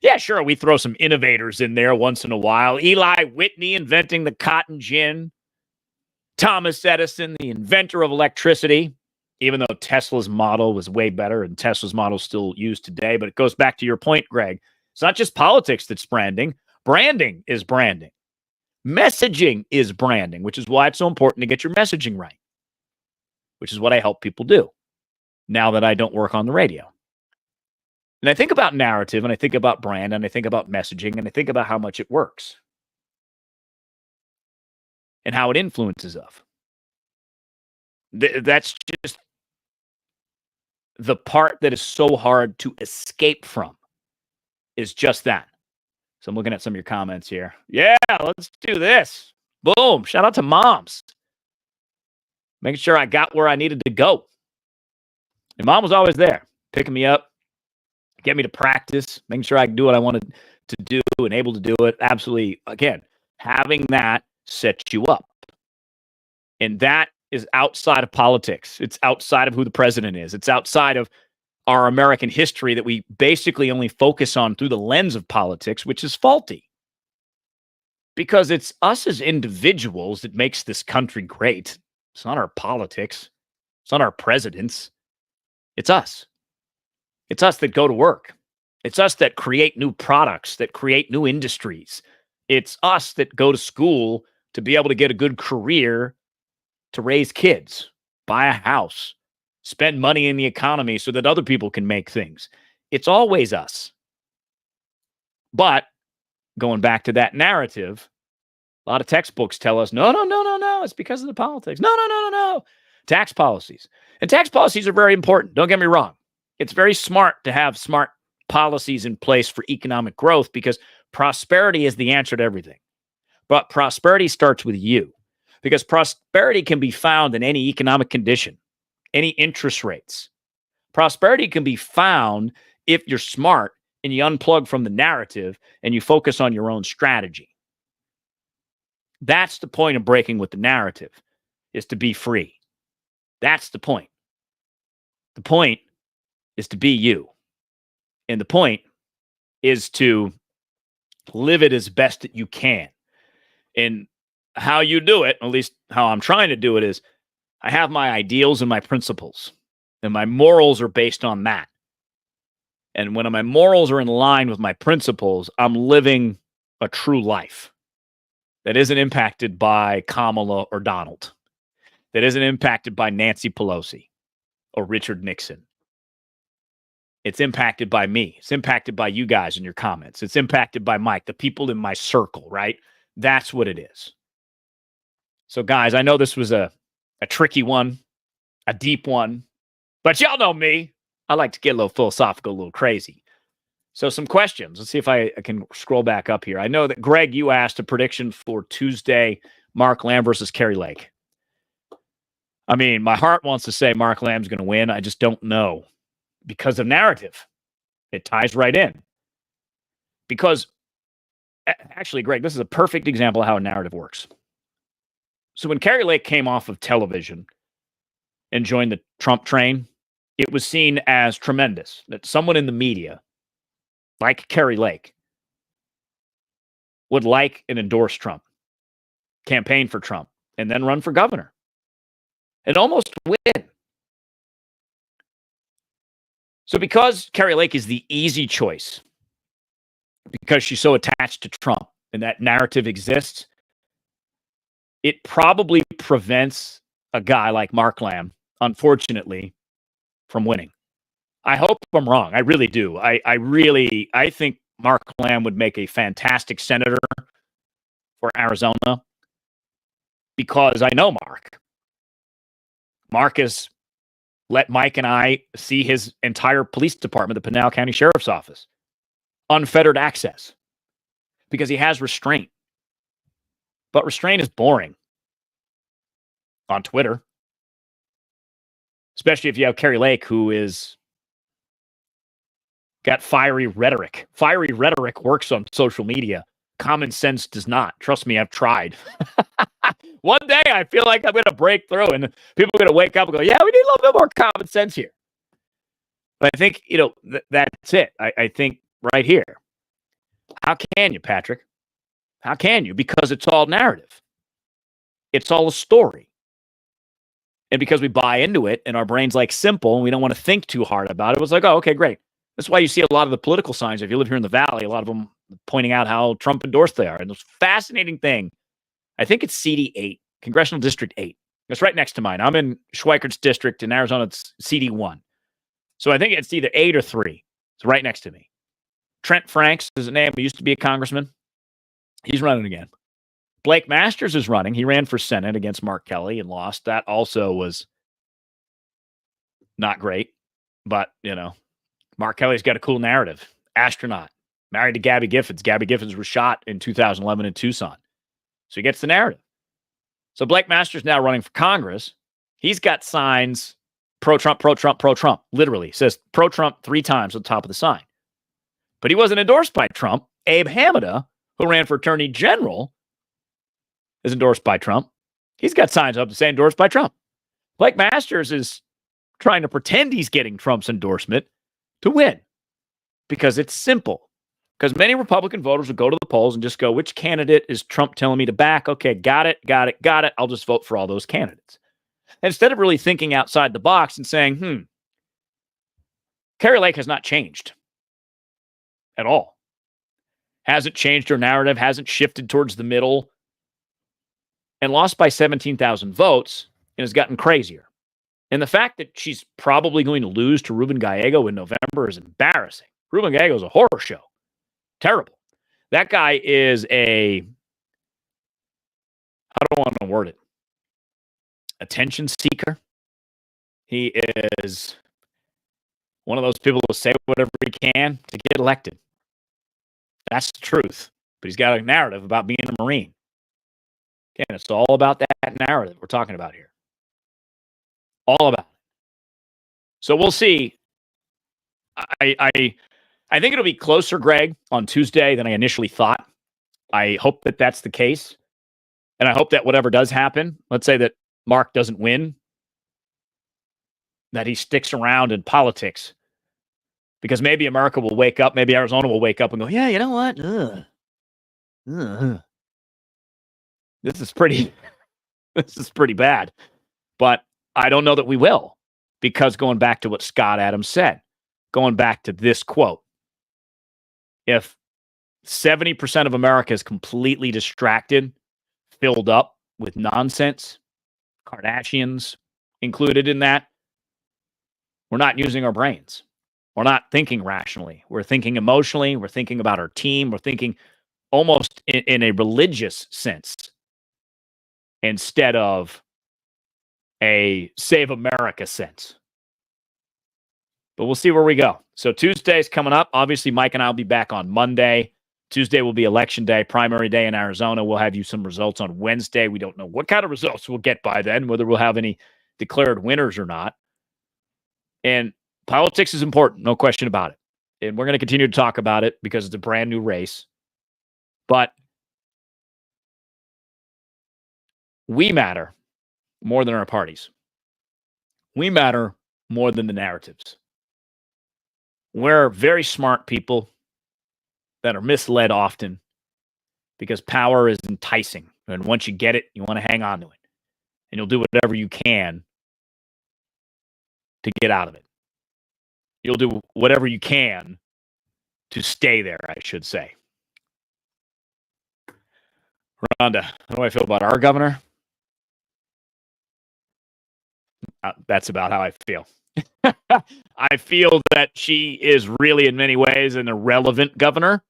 S1: Yeah, sure, we throw some innovators in there once in a while. Eli Whitney inventing the cotton gin. Thomas Edison, the inventor of electricity, even though Tesla's model was way better and Tesla's model is still used today. But it goes back to your point, Greg. It's not just politics that's branding. Branding is branding. Messaging is branding, which is why it's so important to get your messaging right, which is what I help people do now that I don't work on the radio. And I think about narrative, and I think about brand, and I think about messaging, and I think about how much it works. and how it influences us. That's just the part that is so hard to escape from, is just that. So I'm looking at some of your comments here. Yeah, let's do this. Boom. Shout out to moms. Making sure I got where I needed to go. And mom was always there, picking me up, get me to practice, making sure I could do what I wanted to do and able to do it. Absolutely. Again, having that sets you up. And that is outside of politics. It's outside of who the president is. It's outside of our American history that we basically only focus on through the lens of politics, which is faulty. Because it's us as individuals that makes this country great. It's not our politics. It's not our presidents. It's us. It's us that go to work. It's us that create new products, that create new industries. It's us that go to school to be able to get a good career, to raise kids, buy a house, spend money in the economy so that other people can make things. It's always us. But going back to that narrative, a lot of textbooks tell us, no, it's because of the politics. No. Tax policies. And tax policies are very important. Don't get me wrong. It's very smart to have smart policies in place for economic growth because prosperity is the answer to everything. But prosperity starts with you because prosperity can be found in any economic condition, any interest rates. Prosperity can be found if you're smart and you unplug from the narrative and you focus on your own strategy. That's the point of breaking with the narrative, is to be free. That's the point. The point is to be you. And the point is to live it as best that you can. And how you do it, at least how I'm trying to do it, is I have my ideals and my principles. And my morals are based on that. And when my morals are in line with my principles, I'm living a true life that isn't impacted by Kamala or Donald, that isn't impacted by Nancy Pelosi or Richard Nixon. It's impacted by me. It's impacted by you guys in your comments. It's impacted by Mike, the people in my circle, right? That's what it is. So, guys, I know this was a tricky one, a deep one, but y'all know me. I like to get a little philosophical, a little crazy. So some questions. Let's see if I can scroll back up here. I know that, Greg, you asked a prediction for Tuesday, Mark Lamb versus Kerry Lake. I mean, my heart wants to say Mark Lamb's going to win. I just don't know because of narrative. It ties right in. Because, actually, Greg, this is a perfect example of how a narrative works. So when Kerry Lake came off of television and joined the Trump train, it was seen as tremendous that someone in the media, like Kerry Lake, would like and endorse Trump, campaign for Trump, and then run for governor and almost win. So because Kerry Lake is the easy choice, because she's so attached to Trump and that narrative exists, it probably prevents a guy like Mark Lamb, unfortunately, from winning. I hope I'm wrong. I really do. I think Mark Lamb would make a fantastic senator for Arizona because I know Mark. Mark has let Mike and I see his entire police department, the Pinal County Sheriff's Office, unfettered access because he has restraint. But restraint is boring on Twitter, especially if you have Kerry Lake, who is got fiery rhetoric. Fiery rhetoric works on social media. Common sense does not. Trust me, I've tried. One day I feel like I'm going to break through and people are going to wake up and go, yeah, we need a little bit more common sense here. But I think, that's it. I think right here. How can you, Patrick? How can you? Because it's all narrative. It's all a story. And because we buy into it and our brain's like simple and we don't want to think too hard about it, it's like, oh, okay, great. That's why you see a lot of the political signs. If you live here in the Valley, a lot of them pointing out how Trump endorsed they are. And the fascinating thing, I think it's CD 8, Congressional District 8. It's right next to mine. I'm in Schweikert's district in Arizona. It's CD 1. So I think it's either 8 or 3. It's right next to me. Trent Franks is his name. He used to be a congressman. He's running again. Blake Masters is running. He ran for Senate against Mark Kelly and lost. That also was not great. But, Mark Kelly's got a cool narrative. Astronaut. Married to Gabby Giffords. Gabby Giffords was shot in 2011 in Tucson. So he gets the narrative. So Blake Masters now running for Congress. He's got signs pro-Trump, pro-Trump, pro-Trump. Literally. It says pro-Trump 3 times at the top of the sign. But he wasn't endorsed by Trump. Abe Hamada, who ran for Attorney General, is endorsed by Trump. He's got signs up to say endorsed by Trump. Blake Masters is trying to pretend he's getting Trump's endorsement to win because it's simple. Because many Republican voters will go to the polls and just go, which candidate is Trump telling me to back? Okay, got it. I'll just vote for all those candidates. Instead of really thinking outside the box and saying, Kari Lake has not changed at all. Hasn't changed her narrative, hasn't shifted towards the middle, and lost by 17,000 votes and has gotten crazier. And the fact that she's probably going to lose to Ruben Gallego in November is embarrassing. Ruben Gallego is a horror show. Terrible. That guy is I don't want to word it, attention seeker. He is one of those people who say whatever he can to get elected. That's the truth. But he's got a narrative about being a Marine. Again, it's all about that narrative we're talking about here. All about it. So we'll see. I think it'll be closer, Greg, on Tuesday than I initially thought. I hope that that's the case. And I hope that whatever does happen, let's say that Mark doesn't win, that he sticks around in politics. Because maybe America will wake up, maybe Arizona will wake up and go, yeah, you know what? This is pretty bad. But I don't know that we will. Because going back to what Scott Adams said, going back to this quote, if 70% of America is completely distracted, filled up with nonsense, Kardashians included in that, we're not using our brains. We're not thinking rationally. We're thinking emotionally. We're thinking about our team. We're thinking almost in a religious sense instead of a Save America sense. But we'll see where we go. So Tuesday's coming up. Obviously, Mike and I will be back on Monday. Tuesday will be election day, primary day in Arizona. We'll have you some results on Wednesday. We don't know what kind of results we'll get by then, whether we'll have any declared winners or not. And politics is important, no question about it. And we're going to continue to talk about it because it's a brand new race. But we matter more than our parties. We matter more than the narratives. We're very smart people that are misled often because power is enticing. And once you get it, you want to hang on to it. And you'll do whatever you can to get out of it. You'll do whatever you can to stay there, I should say. Rhonda, how do I feel about our governor? That's about how I feel. I feel that she is really, in many ways, an irrelevant governor.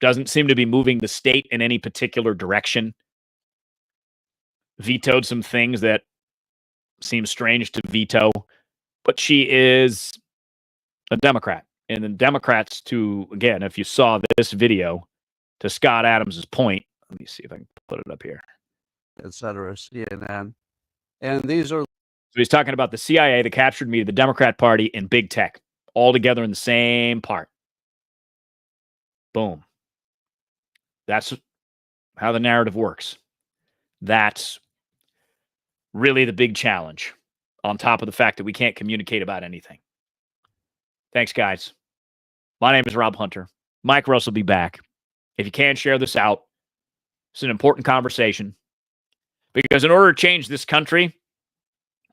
S1: Doesn't seem to be moving the state in any particular direction. Vetoed some things that seem strange to veto. But she is a Democrat. And the Democrats, again, if you saw this video, to Scott Adams' point, let me see if I can put it up here.
S4: Et cetera, CNN. And these are...
S1: So he's talking about the CIA, the captured media, the Democrat Party, and big tech, all together in the same part. Boom. That's how the narrative works. That's really the big challenge, on top of the fact that we can't communicate about anything. Thanks, guys. My name is Rob Hunter. Mike Russ will be back. If you can, share this out. It's an important conversation. Because in order to change this country,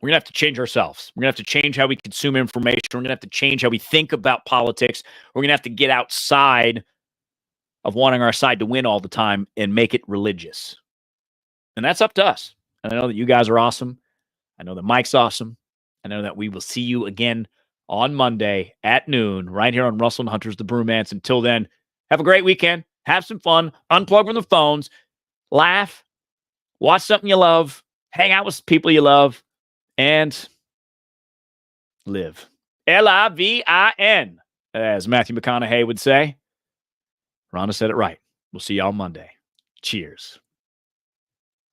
S1: we're going to have to change ourselves. We're going to have to change how we consume information. We're going to have to change how we think about politics. We're going to have to get outside of wanting our side to win all the time and make it religious. And that's up to us. And I know that you guys are awesome. I know that Mike's awesome. I know that we will see you again on Monday at noon right here on Russell and Hunter's The Brewmance. Until then, have a great weekend. Have some fun. Unplug from the phones. laugh, watch something you love, hang out with people you love, and live. Livin, as Matthew McConaughey would say. Rhonda said it right. We'll see y'all Monday. Cheers.